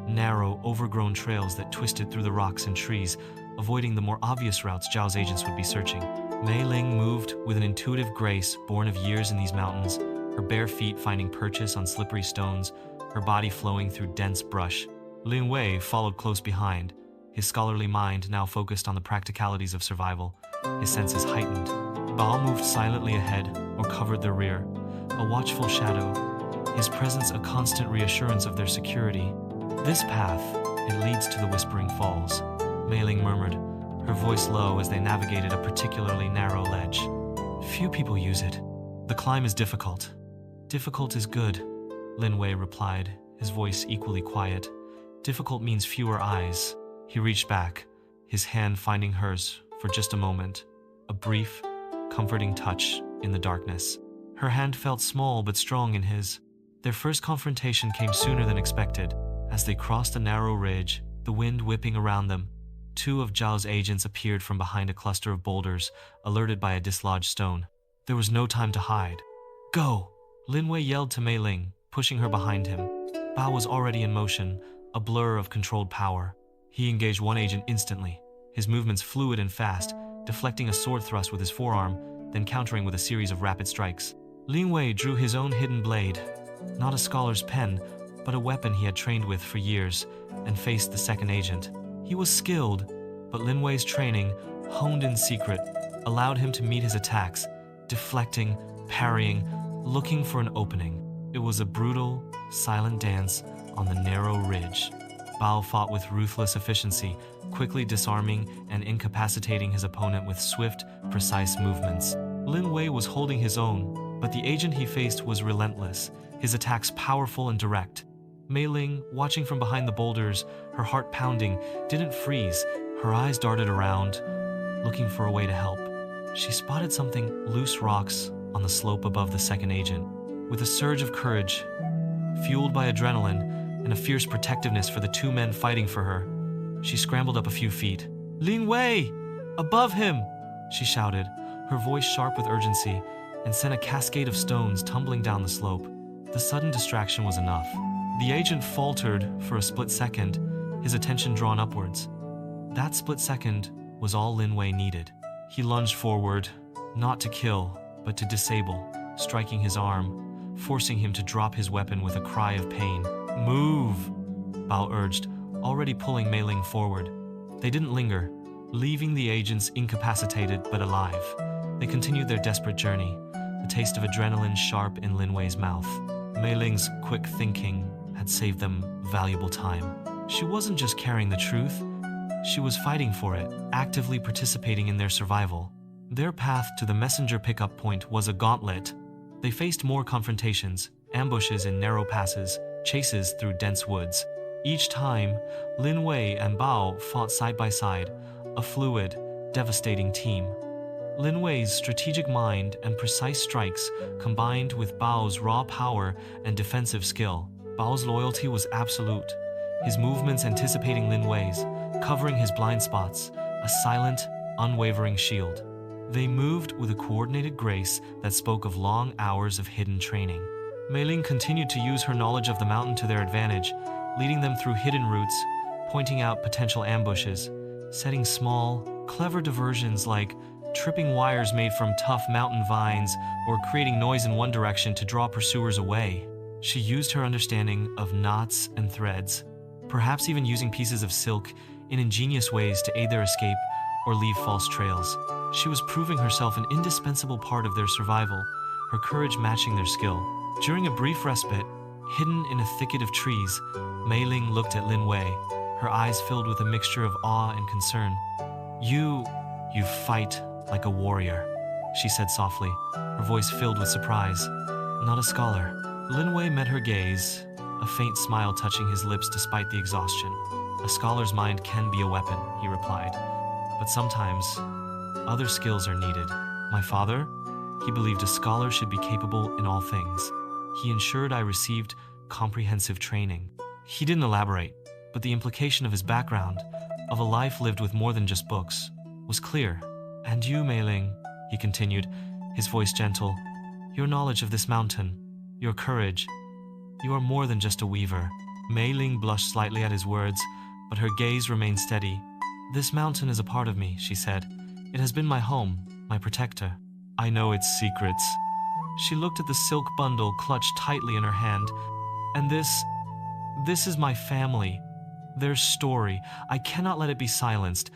narrow, overgrown trails that twisted through the rocks and trees, avoiding the more obvious routes Zhao's agents would be searching. Mei Ling moved with an intuitive grace born of years in these mountains, her bare feet finding purchase on slippery stones, her body flowing through dense brush. Lin Wei followed close behind, his scholarly mind now focused on the practicalities of survival, his senses heightened. Bao moved silently ahead or covered their rear, a watchful shadow, his presence a constant reassurance of their security. This path, it leads to the Whispering Falls, Mei Ling murmured, her voice low as they navigated a particularly narrow ledge. Few people use it. The climb is difficult. Difficult is good, Lin Wei replied, his voice equally quiet. Difficult means fewer eyes. He reached back, his hand finding hers for just a moment, a brief, comforting touch in the darkness. Her hand felt small but strong in his. Their first confrontation came sooner than expected. As they crossed a narrow ridge, the wind whipping around them, two of Zhao's agents appeared from behind a cluster of boulders, alerted by a dislodged stone. There was no time to hide. Go! Lin Wei yelled to Mei Ling, pushing her behind him. Bao was already in motion, a blur of controlled power. He engaged one agent instantly, his movements fluid and fast, deflecting a sword thrust with his forearm, then countering with a series of rapid strikes. Lin Wei drew his own hidden blade, not a scholar's pen, but a weapon he had trained with for years, and faced the second agent. He was skilled, but Lin Wei's training, honed in secret, allowed him to meet his attacks, deflecting, parrying, looking for an opening. It was a brutal, silent dance on the narrow ridge. Bao fought with ruthless efficiency, quickly disarming and incapacitating his opponent with swift, precise movements. Lin Wei was holding his own, but the agent he faced was relentless, his attacks powerful and direct. Mei Ling, watching from behind the boulders, her heart pounding, didn't freeze. Her eyes darted around, looking for a way to help. She spotted something, loose rocks, on the slope above the second agent. With a surge of courage, fueled by adrenaline and a fierce protectiveness for the two men fighting for her, she scrambled up a few feet. Lin Wei! Above him! She shouted, her voice sharp with urgency, and sent a cascade of stones tumbling down the slope. The sudden distraction was enough. The agent faltered for a split second, his attention drawn upwards. That split second was all Lin Wei needed. He lunged forward, not to kill, but to disable, striking his arm, forcing him to drop his weapon with a cry of pain. Move! Bao urged, already pulling Mei Ling forward. They didn't linger, leaving the agents incapacitated but alive. They continued their desperate journey, the taste of adrenaline sharp in Lin Wei's mouth. Mei Ling's quick thinking had saved them valuable time. She wasn't just carrying the truth, she was fighting for it, actively participating in their survival. Their path to the messenger pickup point was a gauntlet. They faced more confrontations, ambushes in narrow passes, chases through dense woods. Each time, Lin Wei and Bao fought side by side, a fluid, devastating team. Lin Wei's strategic mind and precise strikes combined with Bao's raw power and defensive skill. Bao's loyalty was absolute, his movements anticipating Lin Wei's, covering his blind spots, a silent, unwavering shield. They moved with a coordinated grace that spoke of long hours of hidden training. Mei Ling continued to use her knowledge of the mountain to their advantage, leading them through hidden routes, pointing out potential ambushes, setting small, clever diversions like tripping wires made from tough mountain vines or creating noise in one direction to draw pursuers away. She used her understanding of knots and threads, perhaps even using pieces of silk in ingenious ways to aid their escape or leave false trails. She was proving herself an indispensable part of their survival, her courage matching their skill. During a brief respite, hidden in a thicket of trees, Mei Ling looked at Lin Wei, her eyes filled with a mixture of awe and concern. You fight like a warrior," she said softly, her voice filled with surprise. "Not a scholar." Lin Wei met her gaze, a faint smile touching his lips despite the exhaustion. "A scholar's mind can be a weapon," he replied, "but sometimes other skills are needed. My father, he believed a scholar should be capable in all things. He ensured I received comprehensive training." He didn't elaborate, but the implication of his background, of a life lived with more than just books, was clear. "And you, Mei Ling," he continued, his voice gentle, "your knowledge of this mountain, your courage, you are more than just a weaver." Mei Ling blushed slightly at his words, but her gaze remained steady. "This mountain is a part of me," she said. "It has been my home, my protector. I know its secrets." She looked at the silk bundle clutched tightly in her hand. "And this is my family, their story. I cannot let it be silenced."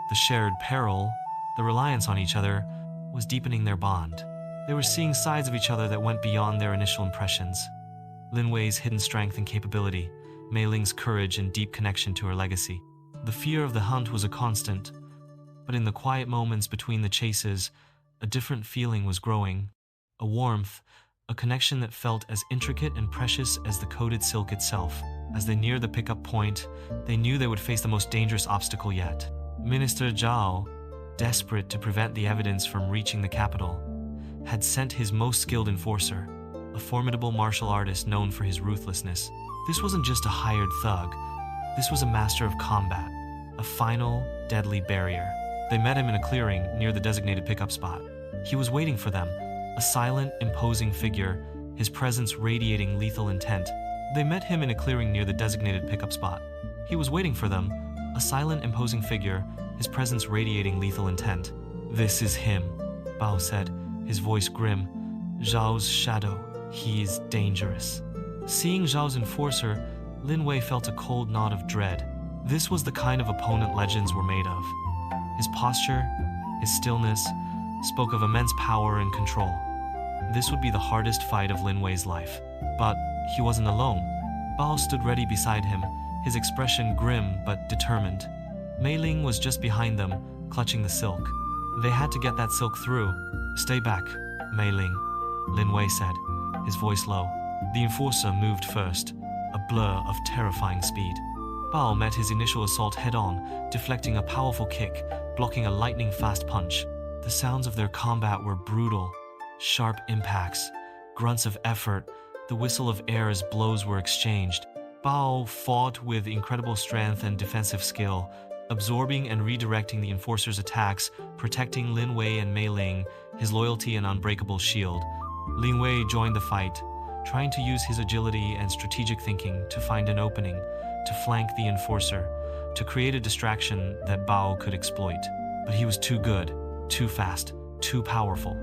The shared peril, the reliance on each other, was deepening their bond. They were seeing sides of each other that went beyond their initial impressions. Lin Wei's hidden strength and capability, Mei Ling's courage and deep connection to her legacy. The fear of the hunt was a constant, but in the quiet moments between the chases, a different feeling was growing. A warmth, a connection that felt as intricate and precious as the coated silk itself. As they neared the pickup point, they knew they would face the most dangerous obstacle yet. Minister Zhao, desperate to prevent the evidence from reaching the capital, had sent his most skilled enforcer, a formidable martial artist known for his ruthlessness. This wasn't just a hired thug. This was a master of combat, a final, deadly barrier. They met him in a clearing near the designated pickup spot. He was waiting for them, a silent, imposing figure, his presence radiating lethal intent. They met him in a clearing near the designated pickup spot. He was waiting for them, a silent, imposing figure, his presence radiating lethal intent. "This is him," Bao said, his voice grim. "Zhao's shadow. He is dangerous." Seeing Zhao's enforcer, Lin Wei felt a cold knot of dread. This was the kind of opponent legends were made of. His posture, his stillness, spoke of immense power and control. This would be the hardest fight of Lin Wei's life. But he wasn't alone. Bao stood ready beside him, his expression grim but determined. Mei Ling was just behind them, clutching the silk. They had to get that silk through. "Stay back, Mei Ling," Lin Wei said, his voice low. The enforcer moved first, a blur of terrifying speed. Bao met his initial assault head-on, deflecting a powerful kick, blocking a lightning-fast punch. The sounds of their combat were brutal. Sharp impacts, grunts of effort, the whistle of air as blows were exchanged. Bao fought with incredible strength and defensive skill, absorbing and redirecting the enforcer's attacks, protecting Lin Wei and Mei Ling, his loyalty and unbreakable shield. Lin Wei joined the fight, trying to use his agility and strategic thinking to find an opening, to flank the enforcer, to create a distraction that Bao could exploit. But he was too good, too fast, too powerful.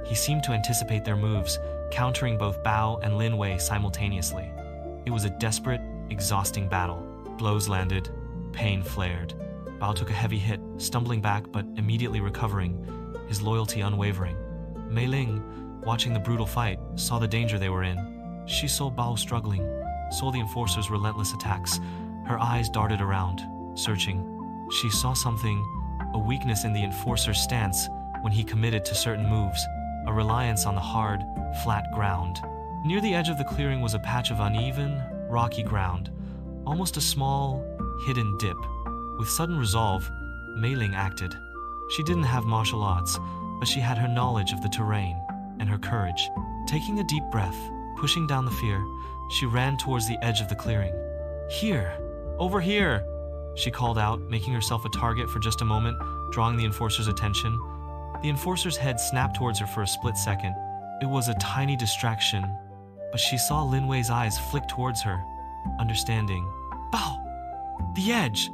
He seemed to anticipate their moves, countering both Bao and Lin Wei simultaneously. It was a desperate, exhausting battle. Blows landed, pain flared. Bao took a heavy hit, stumbling back but immediately recovering, his loyalty unwavering. Mei Ling, watching the brutal fight, saw the danger they were in. She saw Bao struggling, saw the enforcer's relentless attacks. Her eyes darted around, searching. She saw something, a weakness in the enforcer's stance when he committed to certain moves, a reliance on the hard, flat ground. Near the edge of the clearing was a patch of uneven, rocky ground, almost a small, hidden dip. With sudden resolve, Mei Ling acted. She didn't have martial arts, but she had her knowledge of the terrain and her courage. Taking a deep breath, pushing down the fear, she ran towards the edge of the clearing. "Here! Over here!" she called out, making herself a target for just a moment, drawing the enforcer's attention. The enforcer's head snapped towards her for a split second. It was a tiny distraction, but she saw Lin Wei's eyes flick towards her, understanding. "Bao! The edge!"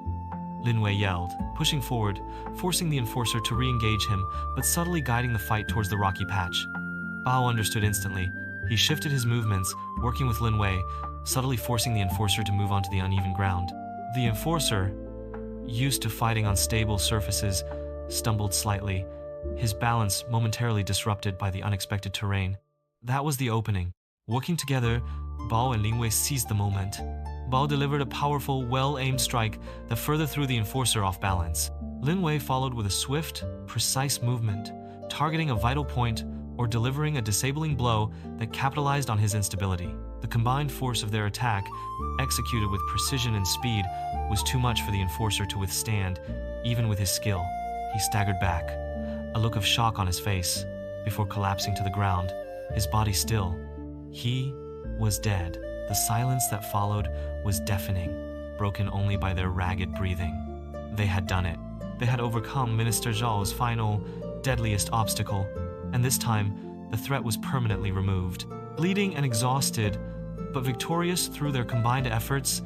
Lin Wei yelled, pushing forward, forcing the enforcer to re-engage him, but subtly guiding the fight towards the rocky patch. Bao understood instantly. He shifted his movements, working with Lin Wei, subtly forcing the enforcer to move onto the uneven ground. The enforcer, used to fighting on stable surfaces, stumbled slightly, his balance momentarily disrupted by the unexpected terrain. That was the opening. Working together, Bao and Lin Wei seized the moment. Bao delivered a powerful, well-aimed strike that further threw the enforcer off balance. Lin Wei followed with a swift, precise movement, targeting a vital point or delivering a disabling blow that capitalized on his instability. The combined force of their attack, executed with precision and speed, was too much for the enforcer to withstand, even with his skill. He staggered back, a look of shock on his face, before collapsing to the ground, his body still. He was dead. The silence that followed was deafening, broken only by their ragged breathing. They had done it. They had overcome Minister Zhao's final, deadliest obstacle, and this time, the threat was permanently removed. Bleeding and exhausted, but victorious through their combined efforts,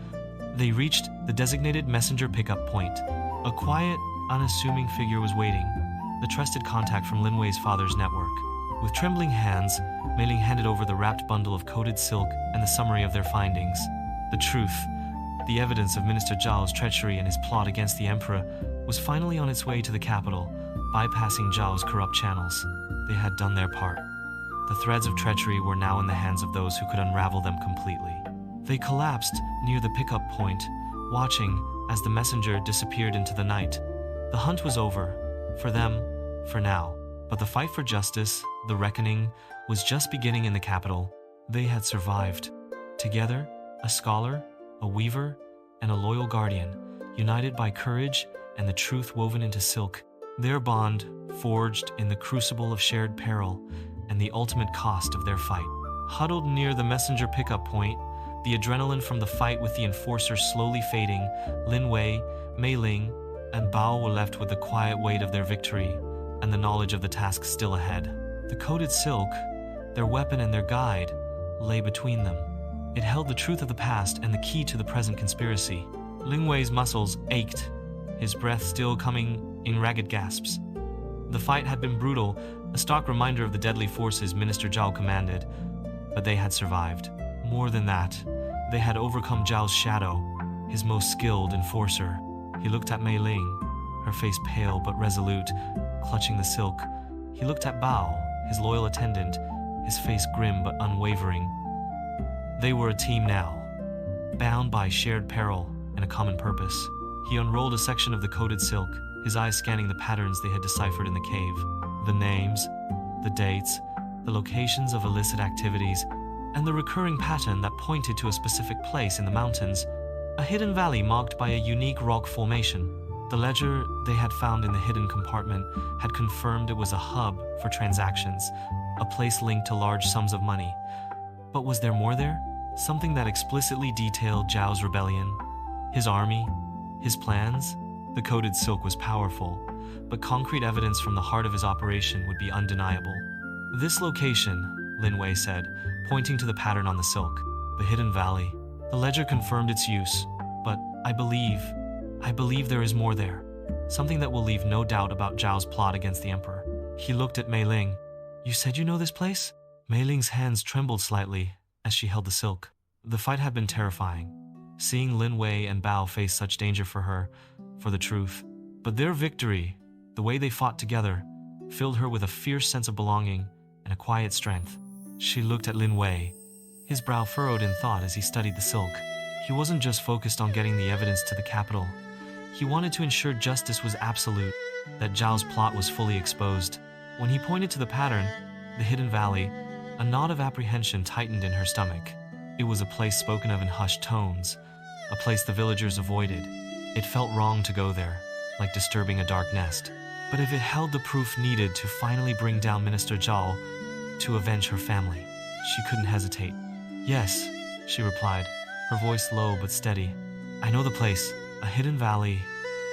they reached the designated messenger pickup point. A quiet, unassuming figure was waiting, the trusted contact from Lin Wei's father's network. With trembling hands, Mei Ling handed over the wrapped bundle of coated silk and the summary of their findings. The truth, the evidence of Minister Zhao's treachery and his plot against the emperor, was finally on its way to the capital, bypassing Zhao's corrupt channels. They had done their part. The threads of treachery were now in the hands of those who could unravel them completely. They collapsed near the pickup point, watching as the messenger disappeared into the night. The hunt was over, for them, for now. But the fight for justice, the reckoning, was just beginning in the capital. They had survived. Together, a scholar, a weaver, and a loyal guardian, united by courage and the truth woven into silk. Their bond, forged in the crucible of shared peril, and the ultimate cost of their fight. Huddled near the messenger pickup point, the adrenaline from the fight with the enforcer slowly fading, Lin Wei, Mei Ling, and Bao were left with the quiet weight of their victory and the knowledge of the task still ahead. The coated silk, their weapon and their guide, lay between them. It held the truth of the past and the key to the present conspiracy. Lin Wei's muscles ached, his breath still coming in ragged gasps. The fight had been brutal, a stark reminder of the deadly forces Minister Zhao commanded, but they had survived. More than that, they had overcome Zhao's shadow, his most skilled enforcer. He looked at Mei Ling, her face pale but resolute, clutching the silk. He looked at Bao, his loyal attendant, his face grim but unwavering. They were a team now, bound by shared peril and a common purpose. He unrolled a section of the coated silk, his eyes scanning the patterns they had deciphered in the cave. The names, the dates, the locations of illicit activities, and the recurring pattern that pointed to a specific place in the mountains, a hidden valley marked by a unique rock formation. The ledger they had found in the hidden compartment had confirmed it was a hub for transactions, a place linked to large sums of money. But was there more there? Something that explicitly detailed Zhao's rebellion, his army, his plans? The coated silk was powerful, but concrete evidence from the heart of his operation would be undeniable. This location, Lin Wei said, pointing to the pattern on the silk, the hidden valley. The ledger confirmed its use, but I believe there is more there. Something that will leave no doubt about Zhao's plot against the emperor. He looked at Mei Ling. You said you know this place? Mei Ling's hands trembled slightly as she held the silk. The fight had been terrifying, seeing Lin Wei and Bao face such danger for her, for the truth. But their victory, the way they fought together, filled her with a fierce sense of belonging and a quiet strength. She looked at Lin Wei, his brow furrowed in thought as he studied the silk. He wasn't just focused on getting the evidence to the capital. He wanted to ensure justice was absolute, that Zhao's plot was fully exposed. When he pointed to the pattern, the hidden valley, a knot of apprehension tightened in her stomach. It was a place spoken of in hushed tones, a place the villagers avoided. It felt wrong to go there, like disturbing a dark nest. But if it held the proof needed to finally bring down Minister Zhao, to avenge her family, she couldn't hesitate. Yes, she replied, her voice low but steady. I know the place, a hidden valley,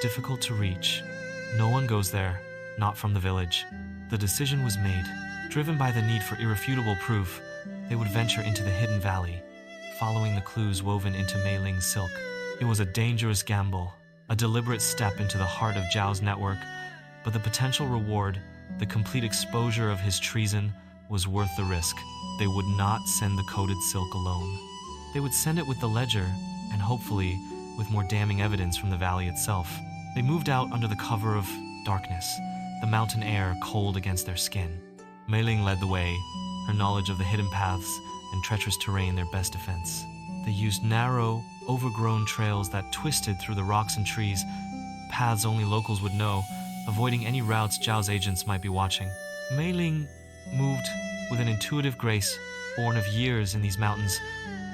difficult to reach, No one goes there, not from the village. The decision was made. Driven by the need for irrefutable proof, they would venture into the hidden valley, following the clues woven into Mei Ling's silk. It was a dangerous gamble, a deliberate step into the heart of Zhao's network, but the potential reward, the complete exposure of his treason, was worth the risk. They would not send the coded silk alone. They would send it with the ledger, and hopefully, with more damning evidence from the valley itself. They moved out under the cover of darkness, the mountain air cold against their skin. Mei Ling led the way, her knowledge of the hidden paths and treacherous terrain their best defense. They used narrow, overgrown trails that twisted through the rocks and trees, paths only locals would know, avoiding any routes Zhao's agents might be watching. Mei Ling moved with an intuitive grace, born of years in these mountains,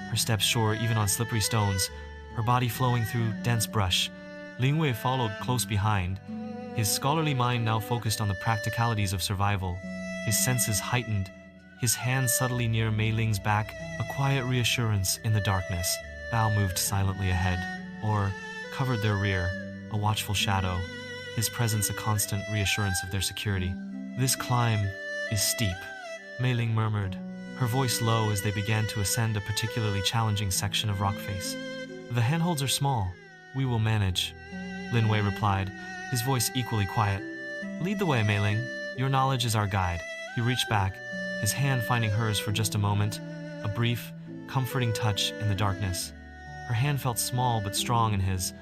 her steps sure even on slippery stones, her body flowing through dense brush. Lin Wei followed close behind, his scholarly mind now focused on the practicalities of survival, his senses heightened, his hand subtly near Mei Ling's back, a quiet reassurance in the darkness. Bao moved silently ahead, or covered their rear, a watchful shadow, his presence a constant reassurance of their security. "This climb is steep," Mei Ling murmured, her voice low as they began to ascend a particularly challenging section of rock face. "The handholds are small. We will manage," Lin Wei replied, his voice equally quiet. "Lead the way, Mei Ling. Your knowledge is our guide." He reached back, his hand finding hers for just a moment, a brief, comforting touch in the darkness. Her hand felt small but strong in his.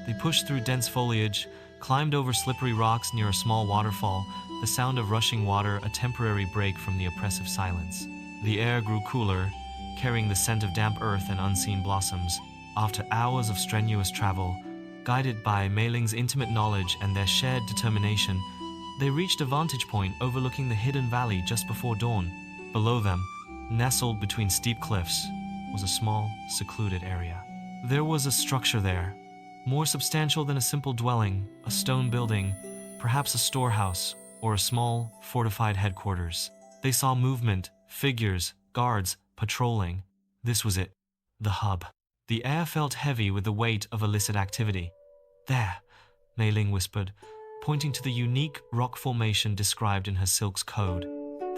They pushed through dense foliage, climbed over slippery rocks near a small waterfall, the sound of rushing water a temporary break from the oppressive silence. The air grew cooler, carrying the scent of damp earth and unseen blossoms. After hours of strenuous travel, guided by Mei Ling's intimate knowledge and their shared determination, they reached a vantage point overlooking the hidden valley just before dawn. Below them, nestled between steep cliffs, was a small, secluded area. There was a structure there, more substantial than a simple dwelling, a stone building, perhaps a storehouse, or a small, fortified headquarters. They saw movement, figures, guards, patrolling. This was it, the hub. The air felt heavy with the weight of illicit activity. "There," Mei Ling whispered, pointing to the unique rock formation described in her silk's code.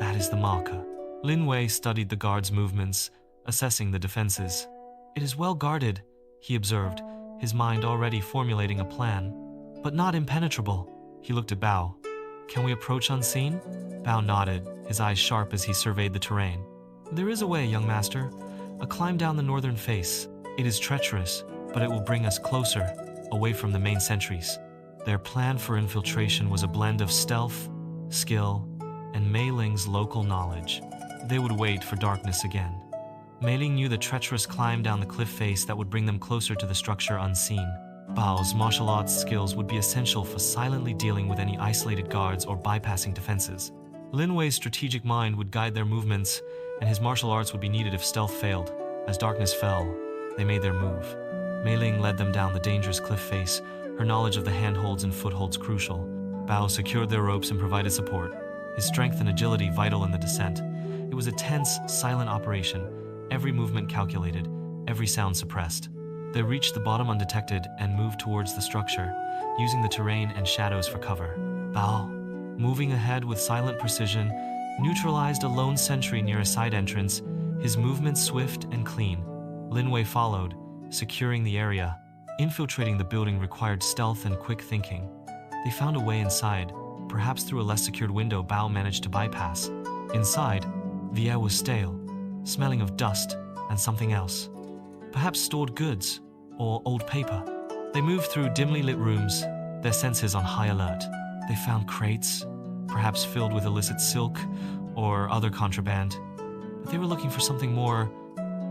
"That is the marker." Lin Wei studied the guards' movements, assessing the defenses. "It is well guarded," he observed, his mind already formulating a plan. "But not impenetrable." He looked at Bao. "Can we approach unseen?" Bao nodded, his eyes sharp as he surveyed the terrain. "There is a way, young master. A climb down the northern face. It is treacherous, but it will bring us closer, away from the main sentries." Their plan for infiltration was a blend of stealth, skill, and Mei Ling's local knowledge. They would wait for darkness again. Mei Ling knew the treacherous climb down the cliff face that would bring them closer to the structure unseen. Bao's martial arts skills would be essential for silently dealing with any isolated guards or bypassing defenses. Lin Wei's strategic mind would guide their movements, and his martial arts would be needed if stealth failed. As darkness fell, they made their move. Mei Ling led them down the dangerous cliff face, her knowledge of the handholds and footholds crucial. Bao secured their ropes and provided support, his strength and agility vital in the descent. It was a tense, silent operation, every movement calculated, every sound suppressed. They reached the bottom undetected and moved towards the structure, using the terrain and shadows for cover. Bao, moving ahead with silent precision, neutralized a lone sentry near a side entrance, his movements swift and clean. Lin Wei followed, securing the area. Infiltrating the building required stealth and quick thinking. They found a way inside, perhaps through a less secured window Bao managed to bypass. Inside, the air was stale, smelling of dust and something else. Perhaps stored goods, or old paper. They moved through dimly lit rooms, their senses on high alert. They found crates, perhaps filled with illicit silk or other contraband. But they were looking for something more,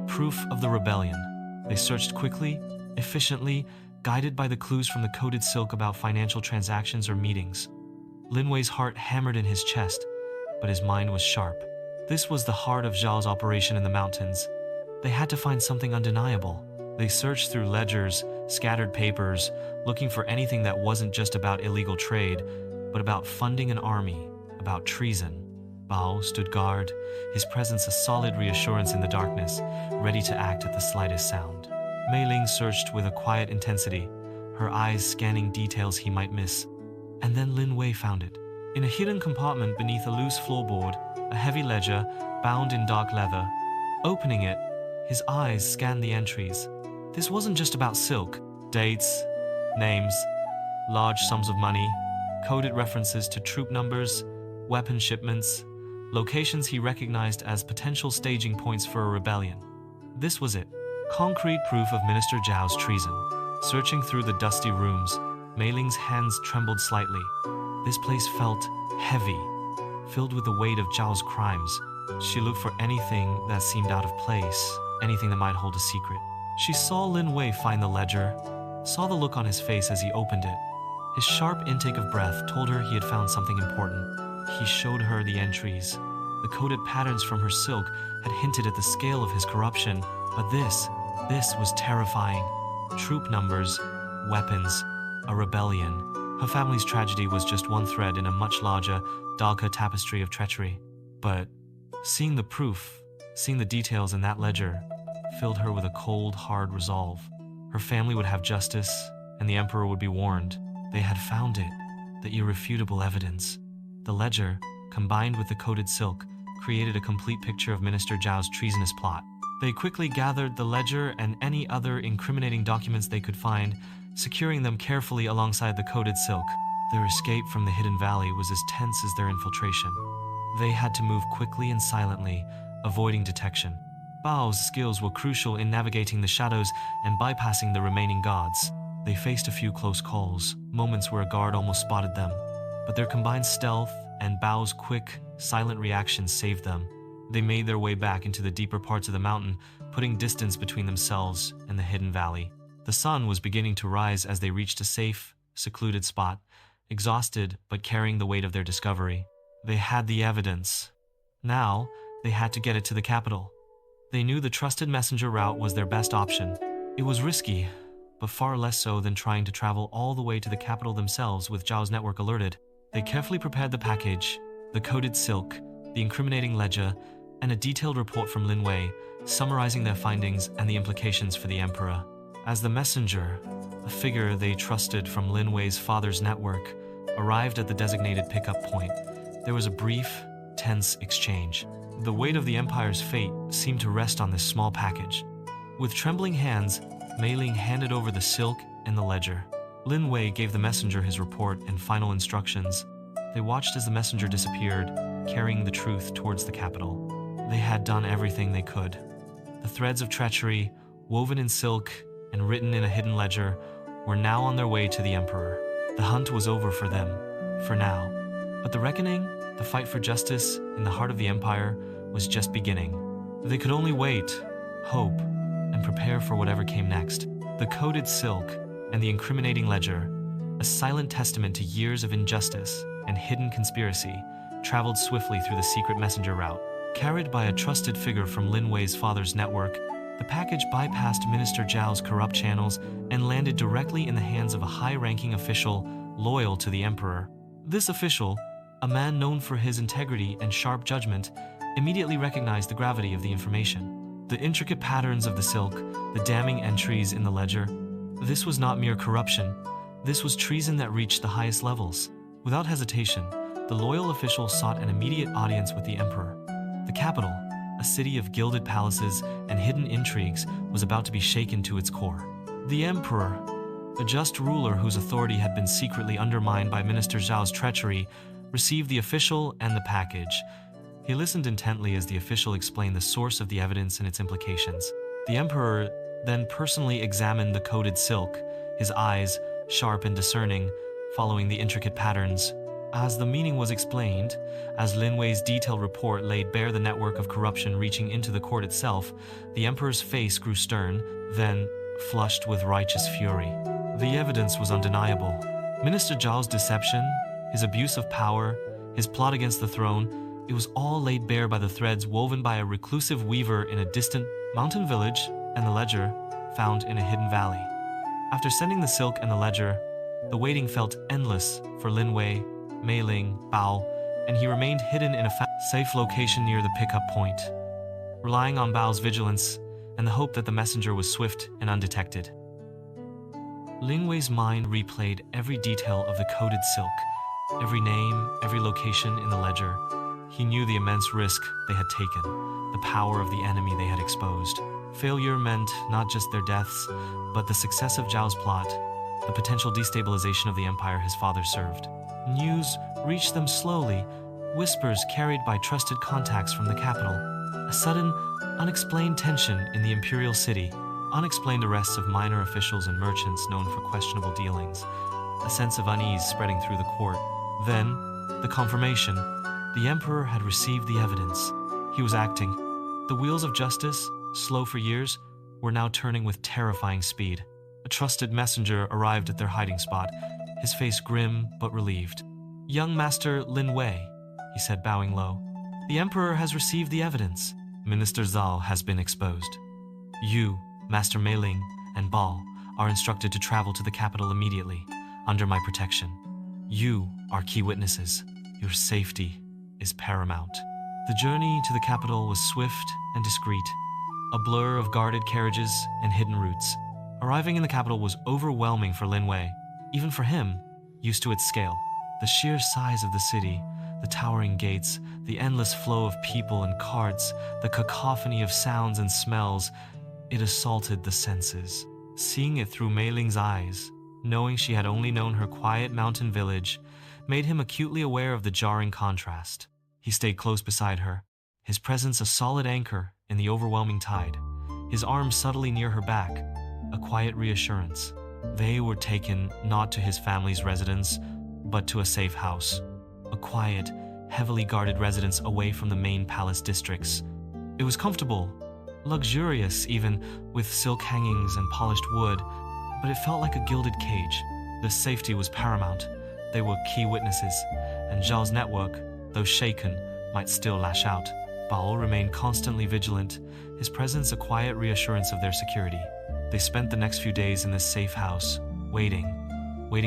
proof of the rebellion. They searched quickly, efficiently, guided by the clues from the coded silk about financial transactions or meetings. Lin Wei's heart hammered in his chest, but his mind was sharp. This was the heart of Zhao's operation in the mountains. They had to find something undeniable. They searched through ledgers, scattered papers, looking for anything that wasn't just about illegal trade, but about funding an army, about treason. Bao stood guard, his presence a solid reassurance in the darkness, ready to act at the slightest sound. Mei Ling searched with a quiet intensity, her eyes scanning details he might miss. and then Lin Wei found it. In a hidden compartment beneath a loose floorboard, a heavy ledger, bound in dark leather. Opening it, his eyes scanned the entries. This wasn't just about silk. Dates, names, large sums of money, coded references to troop numbers, weapon shipments, locations he recognized as potential staging points for a rebellion. This was it. Concrete proof of Minister Zhao's treason. Searching through the dusty rooms, Mei Ling's hands trembled slightly. This place felt heavy, filled with the weight of Zhao's crimes. She looked for anything that seemed out of place, anything that might hold a secret. She saw Lin Wei find the ledger, saw the look on his face as he opened it. His sharp intake of breath told her he had found something important. He showed her the entries. The coded patterns from her silk had hinted at the scale of his corruption, but this was terrifying. Troop numbers, weapons, a rebellion. Her family's tragedy was just one thread in a much larger, darker tapestry of treachery. But seeing the proof, seeing the details in that ledger, filled her with a cold, hard resolve. Her family would have justice, and the Emperor would be warned. They had found it, the irrefutable evidence. The ledger, combined with the coded silk, created a complete picture of Minister Zhao's treasonous plot. They quickly gathered the ledger and any other incriminating documents they could find, securing them carefully alongside the coded silk. Their escape from the hidden valley was as tense as their infiltration. They had to move quickly and silently, avoiding detection. Bao's skills were crucial in navigating the shadows and bypassing the remaining guards. They faced a few close calls, moments where a guard almost spotted them. But their combined stealth and Bao's quick, silent reactions saved them. They made their way back into the deeper parts of the mountain, putting distance between themselves and the hidden valley. The sun was beginning to rise as they reached a safe, secluded spot, exhausted but carrying the weight of their discovery. They had the evidence. Now, they had to get it to the capital. They knew the trusted messenger route was their best option. It was risky, but far less so than trying to travel all the way to the capital themselves with Zhao's network alerted. They carefully prepared the package, the coded silk, the incriminating ledger, and a detailed report from Lin Wei, summarizing their findings and the implications for the Emperor. As the messenger, a figure they trusted from Lin Wei's father's network, arrived at the designated pickup point, there was a brief, tense exchange. The weight of the Empire's fate seemed to rest on this small package. With trembling hands, Mei Ling handed over the silk and the ledger. Lin Wei gave the messenger his report and final instructions. They watched as the messenger disappeared, carrying the truth towards the capital. They had done everything they could. The threads of treachery, woven in silk and written in a hidden ledger, were now on their way to the Emperor. The hunt was over for them, for now. But the reckoning, the fight for justice in the heart of the Empire, was just beginning. They could only wait, hope, and prepare for whatever came next. The coded silk and the incriminating ledger, a silent testament to years of injustice and hidden conspiracy, traveled swiftly through the secret messenger route. Carried by a trusted figure from Lin Wei's father's network, the package bypassed Minister Zhao's corrupt channels and landed directly in the hands of a high-ranking official loyal to the Emperor. This official, a man known for his integrity and sharp judgment, immediately recognized the gravity of the information. The intricate patterns of the silk, the damning entries in the ledger. This was not mere corruption. This was treason that reached the highest levels. Without hesitation, the loyal official sought an immediate audience with the Emperor. The capital, a city of gilded palaces and hidden intrigues, was about to be shaken to its core. The Emperor, a just ruler whose authority had been secretly undermined by Minister Zhao's treachery, received the official and the package. He listened intently as the official explained the source of the evidence and its implications. The Emperor then personally examined the coded silk, his eyes, sharp and discerning, following the intricate patterns. As the meaning was explained, as Lin Wei's detailed report laid bare the network of corruption reaching into the court itself, the Emperor's face grew stern, then flushed with righteous fury. The evidence was undeniable. Minister Zhao's deception, his abuse of power, his plot against the throne, it was all laid bare by the threads woven by a reclusive weaver in a distant mountain village and the ledger found in a hidden valley. After sending the silk and the ledger, the waiting felt endless for Lin Wei, Mei Ling, Bao, and he remained hidden in a safe location near the pickup point, relying on Bao's vigilance and the hope that the messenger was swift and undetected. Lin Wei's mind replayed every detail of the coded silk, Every name, every location in the ledger. He knew the immense risk they had taken, the power of the enemy they had exposed. Failure meant not just their deaths, but the success of Zhao's plot, the potential destabilization of the empire his father served. News reached them slowly, whispers carried by trusted contacts from the capital. A sudden, unexplained tension in the Imperial city, unexplained arrests of minor officials and merchants known for questionable dealings, a sense of unease spreading through the court. Then, the confirmation. The emperor had received the evidence. He was acting. The wheels of justice, slow for years, were now turning with terrifying speed. A trusted messenger arrived at their hiding spot, his face grim but relieved. "Young Master Lin Wei," he said, bowing low. "The emperor has received the evidence. Minister Zhao has been exposed. You, Master Mei Ling, and Bao are instructed to travel to the capital immediately, under my protection. You are key witnesses. Your safety is paramount." The journey to the capital was swift and discreet, a blur of guarded carriages and hidden routes. Arriving in the capital was overwhelming for Lin Wei, even for him, used to its scale. The sheer size of the city, the towering gates, the endless flow of people and carts, the cacophony of sounds and smells, it assaulted the senses. Seeing it through Mei Ling's eyes, knowing she had only known her quiet mountain village, made him acutely aware of the jarring contrast. He stayed close beside her, his presence a solid anchor in the overwhelming tide, his arm subtly near her back, a quiet reassurance. They were taken not to his family's residence, but to a safe house, a quiet, heavily guarded residence away from the main palace districts. It was comfortable, luxurious even, with silk hangings and polished wood, but it felt like a gilded cage. The safety was paramount. They were key witnesses, and Zhao's network, though shaken, might still lash out. Bao remained constantly vigilant, his presence a quiet reassurance of their security. They spent the next few days in this safe house, waiting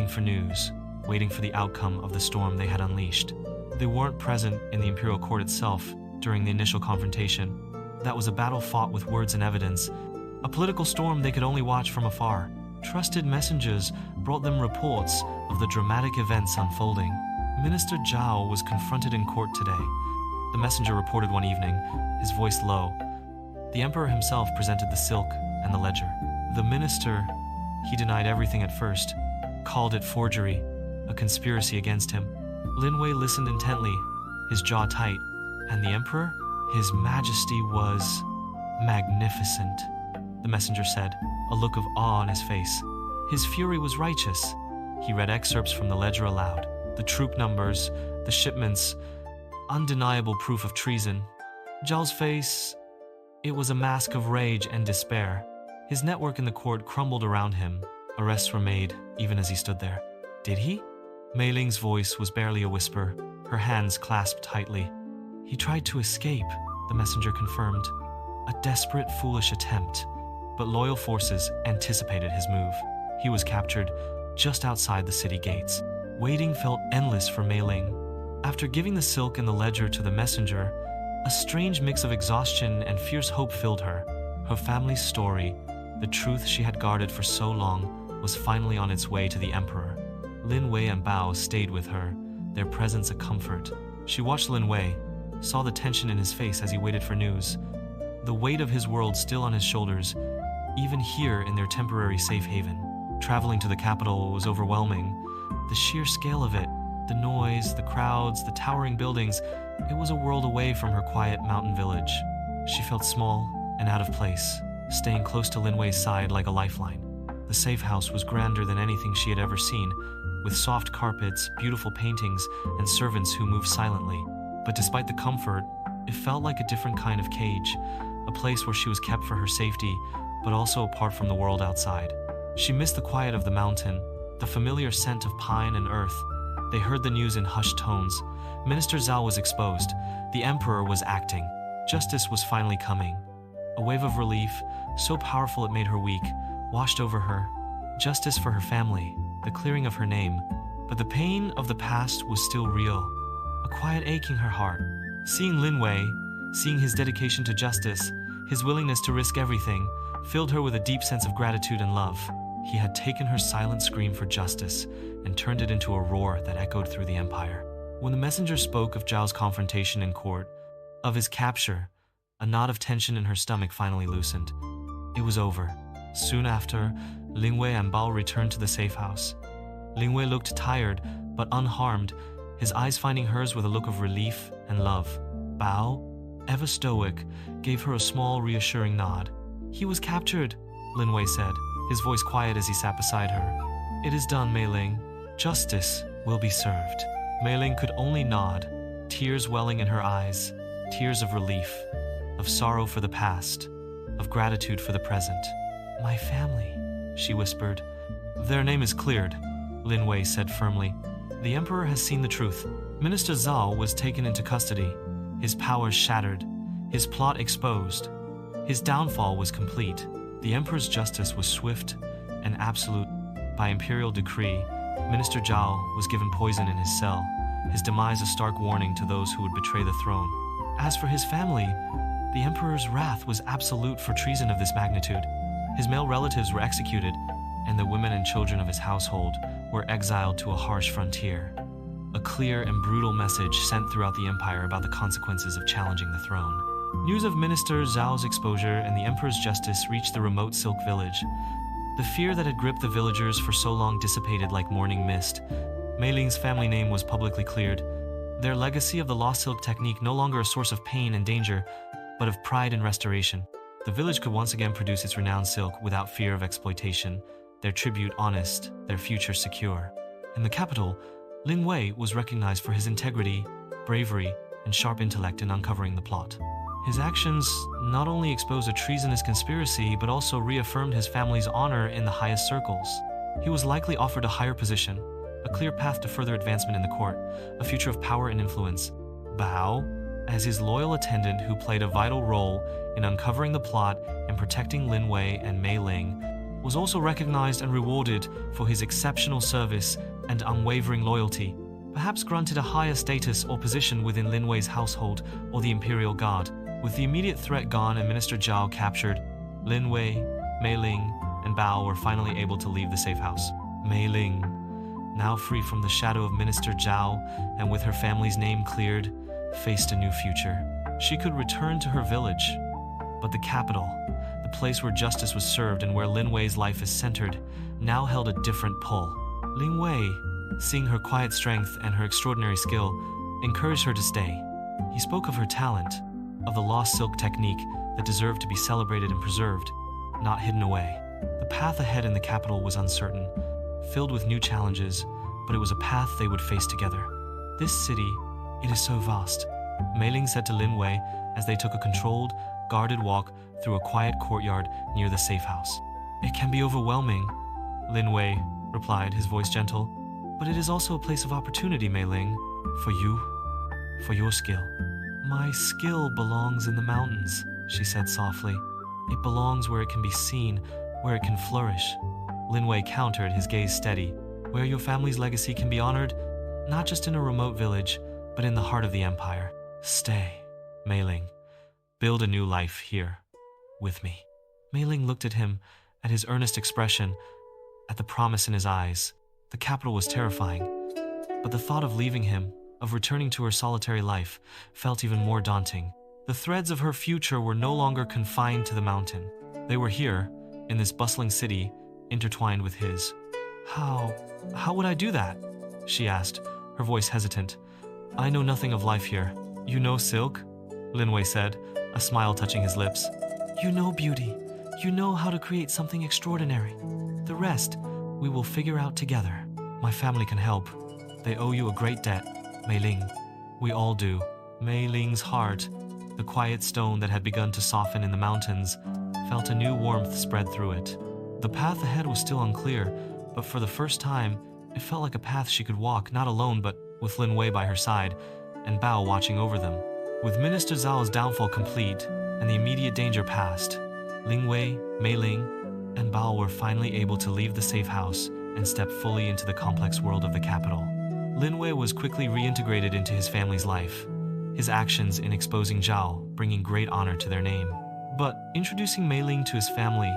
for news, waiting for the outcome of the storm they had unleashed. They weren't present in the Imperial court itself during the initial confrontation. That was a battle fought with words and evidence, a political storm they could only watch from afar. Trusted messengers brought them reports of the dramatic events unfolding. Minister Zhao was confronted in court today. The messenger reported one evening, his voice low. The emperor himself presented the silk and the ledger. The minister, he denied everything at first, called it forgery, a conspiracy against him. Lin Wei listened intently, his jaw tight, and the emperor, his majesty was magnificent, the messenger said, a look of awe on his face. His fury was righteous. He read excerpts from the ledger aloud, the troop numbers, the shipments, undeniable proof of treason. Zhao's face, it was a mask of rage and despair. His network in the court crumbled around him. Arrests were made, even as he stood there. Did he? Mei Ling's voice was barely a whisper, her hands clasped tightly. He tried to escape, the messenger confirmed. A desperate, foolish attempt. But loyal forces anticipated his move. He was captured just outside the city gates. Waiting felt endless for Mei Ling. After giving the silk and the ledger to the messenger, a strange mix of exhaustion and fierce hope filled her. Her family's story, the truth she had guarded for so long, was finally on its way to the emperor. Lin Wei and Bao stayed with her, their presence a comfort. She watched Lin Wei, saw the tension in his face as he waited for news, the weight of his world still on his shoulders, even here in their temporary safe haven. Traveling to the capital was overwhelming. The sheer scale of it, the noise, the crowds, the towering buildings, it was a world away from her quiet mountain village. She felt small and out of place, staying close to Lin Wei's side like a lifeline. The safe house was grander than anything she had ever seen, with soft carpets, beautiful paintings, and servants who moved silently. But despite the comfort, it felt like a different kind of cage, a place where she was kept for her safety, but also apart from the world outside. She missed the quiet of the mountain, the familiar scent of pine and earth. They heard the news in hushed tones. Minister Zhao was exposed. The emperor was acting. Justice was finally coming. A wave of relief, so powerful it made her weak, washed over her. Justice for her family, the clearing of her name. But the pain of the past was still real, a quiet ache in her heart. Seeing Lin Wei, seeing his dedication to justice, his willingness to risk everything, filled her with a deep sense of gratitude and love. He had taken her silent scream for justice and turned it into a roar that echoed through the empire. When the messenger spoke of Zhao's confrontation in court, of his capture, a knot of tension in her stomach finally loosened. It was over. Soon after, Lingwei and Bao returned to the safe house. Lingwei looked tired, but unharmed, his eyes finding hers with a look of relief and love. Bao, ever stoic, gave her a small, reassuring nod. "He was captured," Lingwei said, his voice quiet as he sat beside her. "It is done, Mei Ling. Justice will be served." Mei Ling could only nod, tears welling in her eyes, tears of relief, of sorrow for the past, of gratitude for the present. "My family," she whispered. "Their name is cleared," Lingwei said firmly. "The emperor has seen the truth. Minister Zhao was taken into custody, his powers shattered, his plot exposed. His downfall was complete. The emperor's justice was swift and absolute. By imperial decree, Minister Zhao was given poison in his cell, his demise a stark warning to those who would betray the throne. As for his family, the emperor's wrath was absolute for treason of this magnitude. His male relatives were executed, and the women and children of his household were exiled to a harsh frontier. A clear and brutal message sent throughout the empire about the consequences of challenging the throne. News of Minister Zhao's exposure and the emperor's justice reached the remote Silk village. The fear that had gripped the villagers for so long dissipated like morning mist. Mei Ling's family name was publicly cleared. Their legacy of the lost silk technique no longer a source of pain and danger, but of pride and restoration. The village could once again produce its renowned silk without fear of exploitation, their tribute honest, their future secure. In the capital, Lingwei was recognized for his integrity, bravery, and sharp intellect in uncovering the plot. His actions not only exposed a treasonous conspiracy, but also reaffirmed his family's honor in the highest circles. He was likely offered a higher position, a clear path to further advancement in the court, a future of power and influence. Bao, as his loyal attendant who played a vital role in uncovering the plot and protecting Lingwei and Mei Ling, was also recognized and rewarded for his exceptional service and unwavering loyalty, perhaps granted a higher status or position within Lingwei's household or the Imperial Guard. With the immediate threat gone and Minister Zhao captured, Lingwei, Mei Ling, and Bao were finally able to leave the safe house. Mei Ling, now free from the shadow of Minister Zhao and with her family's name cleared, faced a new future. She could return to her village, but the capital, the place where justice was served and where Lingwei's life is centered, now held a different pull. Lingwei, seeing her quiet strength and her extraordinary skill, encouraged her to stay. He spoke of her talent, of the lost silk technique that deserved to be celebrated and preserved, not hidden away. The path ahead in the capital was uncertain, filled with new challenges, but it was a path they would face together. "This city, it is so vast," Mei Ling said to Lingwei as they took a controlled, guarded walk through a quiet courtyard near the safe house. "It can be overwhelming," Lingwei replied, his voice gentle. "But it is also a place of opportunity, Mei Ling, for you, for your skill." "My skill belongs in the mountains," she said softly. "It belongs where it can be seen, where it can flourish." Lingwei countered, his gaze steady. "Where your family's legacy can be honored, not just in a remote village, but in the heart of the empire. Stay, Mei Ling. Build a new life here, with me." Mei Ling looked at him, at his earnest expression, at the promise in his eyes. The capital was terrifying, but the thought of leaving him, of returning to her solitary life, felt even more daunting. The threads of her future were no longer confined to the mountain. They were here, in this bustling city, intertwined with his. How would I do that?" she asked, her voice hesitant. "I know nothing of life here." "You know silk?" Lingwei said, a smile touching his lips. "You know beauty. You know how to create something extraordinary. The rest, we will figure out together. My family can help. They owe you a great debt, Mei Ling." "We all do." Mei Ling's heart, the quiet stone that had begun to soften in the mountains, felt a new warmth spread through it. The path ahead was still unclear, but for the first time, it felt like a path she could walk, not alone but with Lingwei by her side, and Bao watching over them. With Minister Zhao's downfall complete, and the immediate danger past, Lingwei, Mei Ling, and Bao were finally able to leave the safe house and step fully into the complex world of the capital. Lingwei was quickly reintegrated into his family's life, his actions in exposing Zhao bringing great honor to their name. But introducing Mei Ling to his family,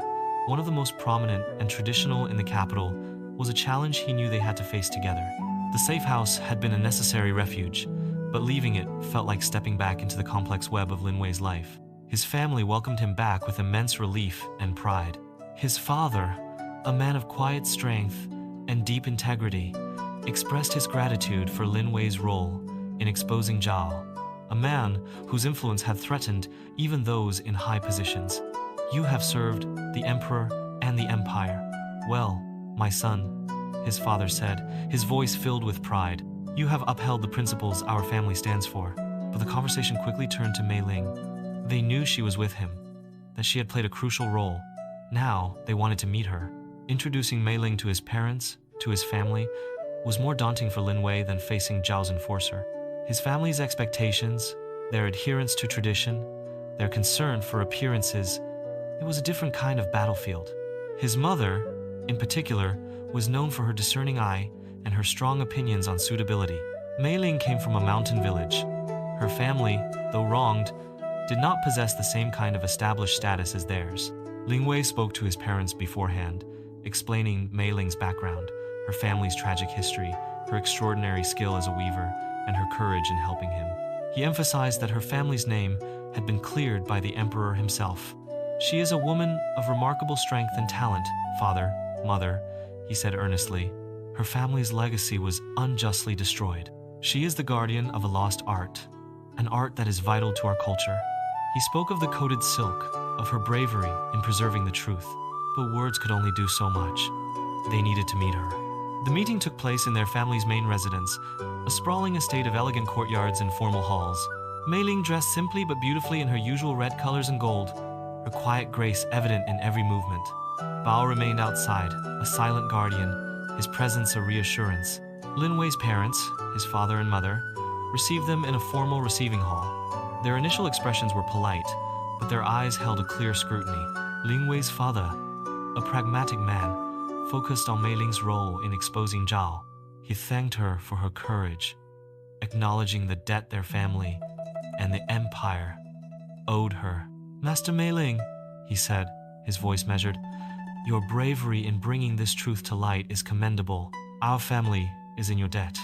One of the most prominent and traditional in the capital was a challenge he knew they had to face together. The safe house had been a necessary refuge, but leaving it felt like stepping back into the complex web of Lin Wei's life. His family welcomed him back with immense relief and pride. His father, a man of quiet strength and deep integrity, expressed his gratitude for Lin Wei's role in exposing Zhao, a man whose influence had threatened even those in high positions. "You have served the emperor and the empire well, my son," his father said, his voice filled with pride. "You have upheld the principles our family stands for." But the conversation quickly turned to Mei Ling. They knew she was with him, that she had played a crucial role. Now they wanted to meet her. Introducing Mei Ling to his parents, to his family, was more daunting for Lin Wei than facing Zhao's enforcer. His family's expectations, their adherence to tradition, their concern for appearances, it was a different kind of battlefield. His mother, in particular, was known for her discerning eye and her strong opinions on suitability. Mei Ling came from a mountain village. Her family, though wronged, did not possess the same kind of established status as theirs. Lin Wei spoke to his parents beforehand, explaining Mei Ling's background, her family's tragic history, her extraordinary skill as a weaver, and her courage in helping him. He emphasized that her family's name had been cleared by the emperor himself. "She is a woman of remarkable strength and talent, father, mother," he said earnestly. "Her family's legacy was unjustly destroyed. She is the guardian of a lost art, an art that is vital to our culture." He spoke of the coated silk, of her bravery in preserving the truth, but words could only do so much. They needed to meet her. The meeting took place in their family's main residence, a sprawling estate of elegant courtyards and formal halls. Mei Ling dressed simply but beautifully in her usual red colors and gold, her quiet grace evident in every movement. Bao remained outside, a silent guardian, his presence a reassurance. Lin Wei's parents, his father and mother, received them in a formal receiving hall. Their initial expressions were polite, but their eyes held a clear scrutiny. Lin Wei's father, a pragmatic man, focused on Mei Ling's role in exposing Zhao. He thanked her for her courage, acknowledging the debt their family and the empire owed her. "Master Mei Ling," he said, his voice measured, "your bravery in bringing this truth to light is commendable. Our family is in your debt.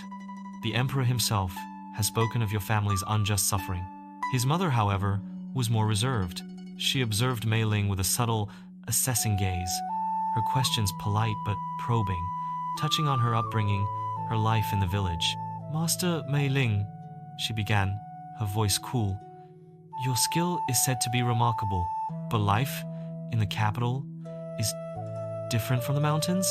The emperor himself has spoken of your family's unjust suffering." His mother, however, was more reserved. She observed Mei Ling with a subtle, assessing gaze, her questions polite but probing, touching on her upbringing, her life in the village. "Master Mei Ling," she began, her voice cool, "your skill is said to be remarkable, but life in the capital is different from the mountains.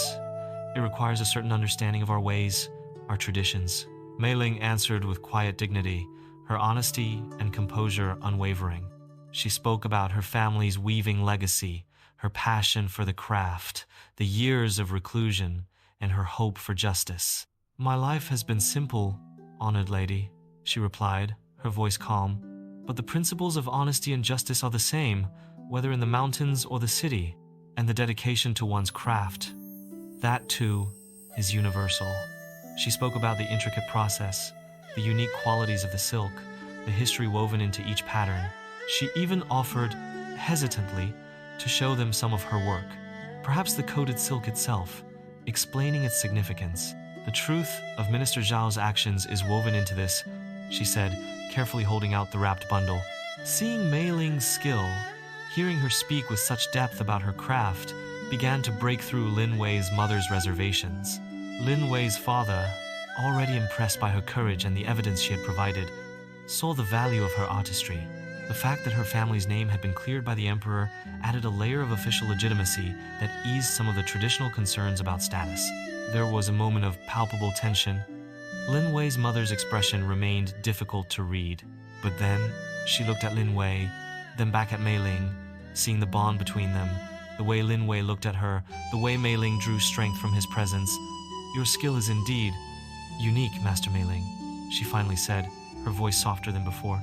It requires a certain understanding of our ways, our traditions." Mei Ling answered with quiet dignity, her honesty and composure unwavering. She spoke about her family's weaving legacy, her passion for the craft, the years of reclusion, and her hope for justice. "My life has been simple, honored lady," she replied, her voice calm. "But the principles of honesty and justice are the same, whether in the mountains or the city, and the dedication to one's craft, that too is universal." She spoke about the intricate process, the unique qualities of the silk, the history woven into each pattern. She even offered, hesitantly, to show them some of her work, perhaps the coated silk itself, explaining its significance. "The truth of Minister Zhao's actions is woven into this," she said, carefully holding out the wrapped bundle. Seeing Mei Ling's skill, hearing her speak with such depth about her craft, began to break through Lin Wei's mother's reservations. Lin Wei's father, already impressed by her courage and the evidence she had provided, saw the value of her artistry. The fact that her family's name had been cleared by the emperor added a layer of official legitimacy that eased some of the traditional concerns about status. There was a moment of palpable tension. Lin Wei's mother's expression remained difficult to read, but then she looked at Lin Wei, then back at Mei Ling, seeing the bond between them, the way Lin Wei looked at her, the way Mei Ling drew strength from his presence. "Your skill is indeed unique, Master Mei Ling," she finally said, her voice softer than before.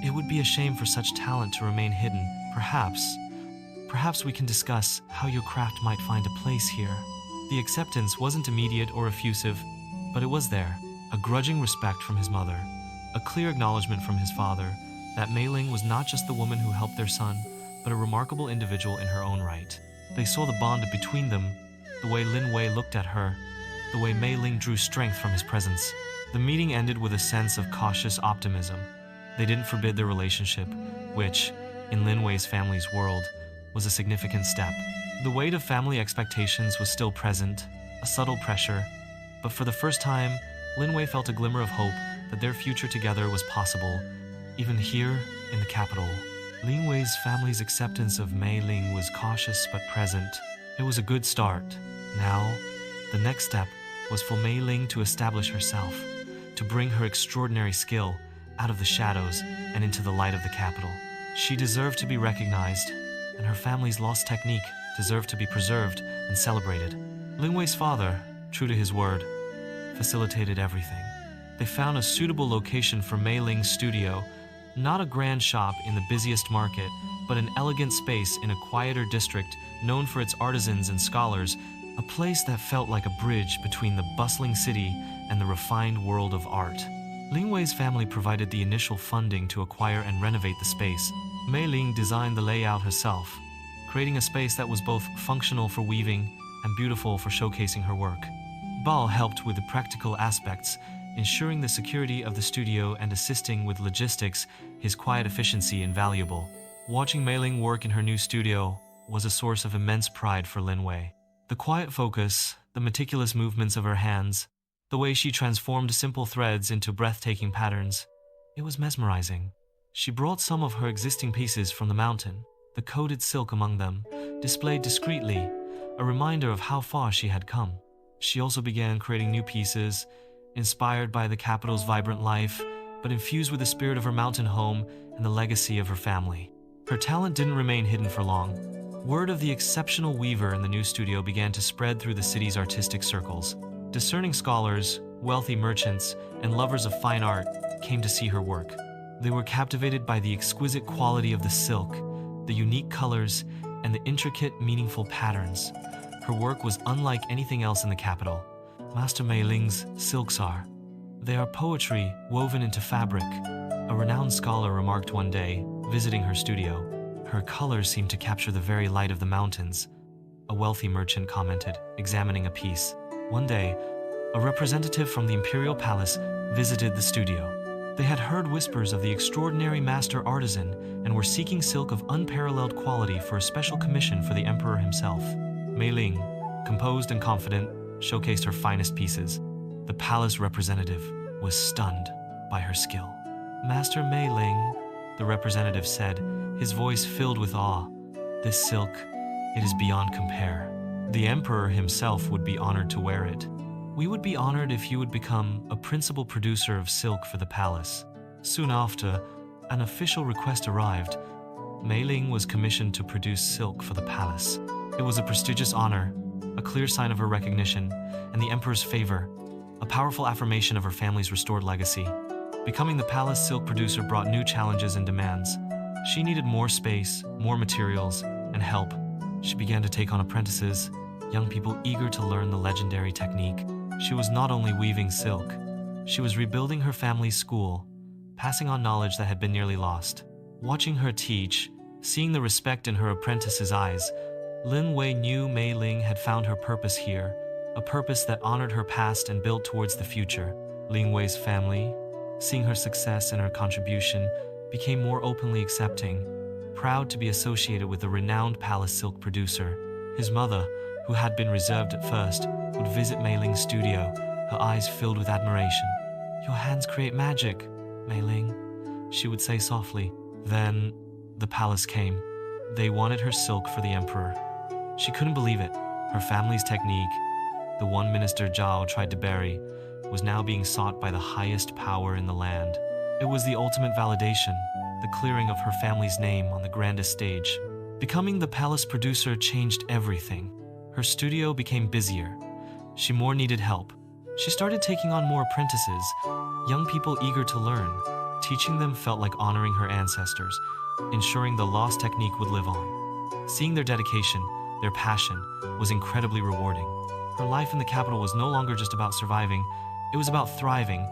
"It would be a shame for such talent to remain hidden. Perhaps we can discuss how your craft might find a place here." The acceptance wasn't immediate or effusive, but it was there, a grudging respect from his mother, a clear acknowledgement from his father that Mei Ling was not just the woman who helped their son, but a remarkable individual in her own right. They saw the bond between them, the way Lin Wei looked at her, the way Mei Ling drew strength from his presence. The meeting ended with a sense of cautious optimism. They didn't forbid their relationship, which, in Lin Wei's family's world, was a significant step. The weight of family expectations was still present, a subtle pressure, but for the first time, Lin Wei felt a glimmer of hope that their future together was possible, even here in the capital. Lin Wei's family's acceptance of Mei Ling was cautious but present. It was a good start. Now, the next step was for Mei Ling to establish herself, to bring her extraordinary skill out of the shadows and into the light of the capital. She deserved to be recognized, and her family's lost technique deserved to be preserved and celebrated. Lin Wei's father, true to his word, facilitated everything. They found a suitable location for Mei Ling's studio, not a grand shop in the busiest market, but an elegant space in a quieter district known for its artisans and scholars, a place that felt like a bridge between the bustling city and the refined world of art. Lin Wei's family provided the initial funding to acquire and renovate the space. Mei Ling designed the layout herself, creating a space that was both functional for weaving and beautiful for showcasing her work. Bao helped with the practical aspects, ensuring the security of the studio and assisting with logistics, his quiet efficiency invaluable. Watching Mei Ling work in her new studio was a source of immense pride for Lin Wei. The quiet focus, the meticulous movements of her hands, the way she transformed simple threads into breathtaking patterns, it was mesmerizing. She brought some of her existing pieces from the mountain, the coated silk among them, displayed discreetly, a reminder of how far she had come. She also began creating new pieces, inspired by the capital's vibrant life, but infused with the spirit of her mountain home and the legacy of her family. Her talent didn't remain hidden for long. Word of the exceptional weaver in the new studio began to spread through the city's artistic circles. Discerning scholars, wealthy merchants, and lovers of fine art came to see her work. They were captivated by the exquisite quality of the silk, the unique colors, and the intricate, meaningful patterns. Her work was unlike anything else in the capital. Master Mei Ling's silks are. They are poetry woven into fabric, a renowned scholar remarked one day, visiting her studio. Her colors seem to capture the very light of the mountains, a wealthy merchant commented, examining a piece. One day, a representative from the Imperial Palace visited the studio. They had heard whispers of the extraordinary master artisan and were seeking silk of unparalleled quality for a special commission for the emperor himself. Mei Ling, composed and confident, showcased her finest pieces. The palace representative was stunned by her skill. Master Mei Ling, the representative said, his voice filled with awe. This silk, it is beyond compare. The emperor himself would be honored to wear it. We would be honored if you would become a principal producer of silk for the palace. Soon after, an official request arrived. Mei Ling was commissioned to produce silk for the palace. It was a prestigious honor, a clear sign of her recognition and the emperor's favor, a powerful affirmation of her family's restored legacy. Becoming the palace silk producer brought new challenges and demands. She needed more space, more materials, and help. She began to take on apprentices, young people eager to learn the legendary technique. She was not only weaving silk, she was rebuilding her family's school, passing on knowledge that had been nearly lost. Watching her teach, seeing the respect in her apprentices' eyes, Lin Wei knew Mei Ling had found her purpose here, a purpose that honored her past and built towards the future. Lin Wei's family, seeing her success and her contribution, became more openly accepting, proud to be associated with the renowned palace silk producer. His mother, who had been reserved at first, would visit Mei Ling's studio, her eyes filled with admiration. "Your hands create magic, Mei Ling," she would say softly. Then, the palace came. They wanted her silk for the emperor. She couldn't believe it. Her family's technique, the one Minister Zhao tried to bury, was now being sought by the highest power in the land. It was the ultimate validation, the clearing of her family's name on the grandest stage. Becoming the palace producer changed everything. Her studio became busier. She more needed help. She started taking on more apprentices, young people eager to learn. Teaching them felt like honoring her ancestors, ensuring the lost technique would live on. Seeing their dedication, their passion, was incredibly rewarding. Her life in the capital was no longer just about surviving, it was about thriving,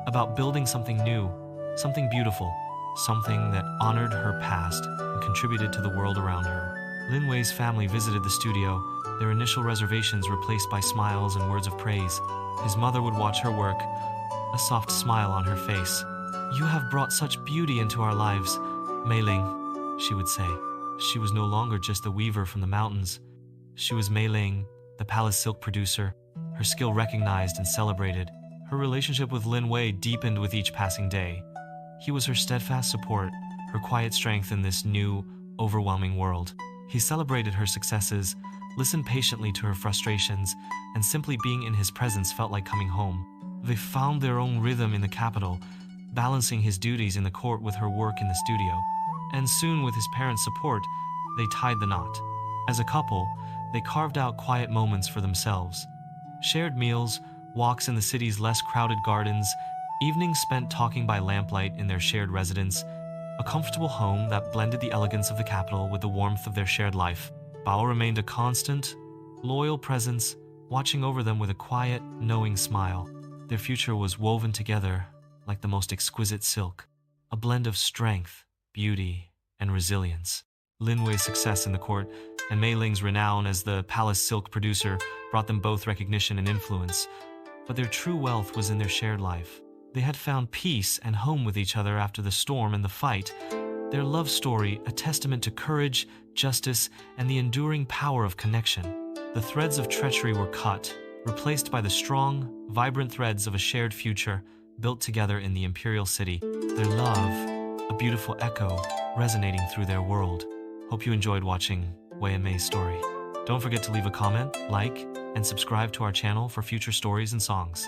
about building something new, something beautiful, something that honored her past and contributed to the world around her. Lin Wei's family visited the studio, their initial reservations replaced by smiles and words of praise. His mother would watch her work, a soft smile on her face. "You have brought such beauty into our lives, Mei Ling," she would say. She was no longer just the weaver from the mountains. She was Mei Ling, the palace silk producer, her skill recognized and celebrated. Her relationship with Lin Wei deepened with each passing day. He was her steadfast support, her quiet strength in this new, overwhelming world. He celebrated her successes, listened patiently to her frustrations, and simply being in his presence felt like coming home. They found their own rhythm in the capital, balancing his duties in the court with her work in the studio. And soon, with his parents' support, they tied the knot. As a couple, they carved out quiet moments for themselves. Shared meals, walks in the city's less crowded gardens, evenings spent talking by lamplight in their shared residence, a comfortable home that blended the elegance of the capital with the warmth of their shared life. Bao remained a constant, loyal presence, watching over them with a quiet, knowing smile. Their future was woven together like the most exquisite silk, a blend of strength, beauty, and resilience. Lin Wei's success in the court and Mei Ling's renown as the palace silk producer brought them both recognition and influence, but their true wealth was in their shared life. They had found peace and home with each other after the storm and the fight, their love story a testament to courage, justice, and the enduring power of connection. The threads of treachery were cut, replaced by the strong, vibrant threads of a shared future built together in the Imperial city. Their love, a beautiful echo, resonating through their world. Hope you enjoyed watching Wei and Mei's story. Don't forget to leave a comment, like, and subscribe to our channel for future stories and songs.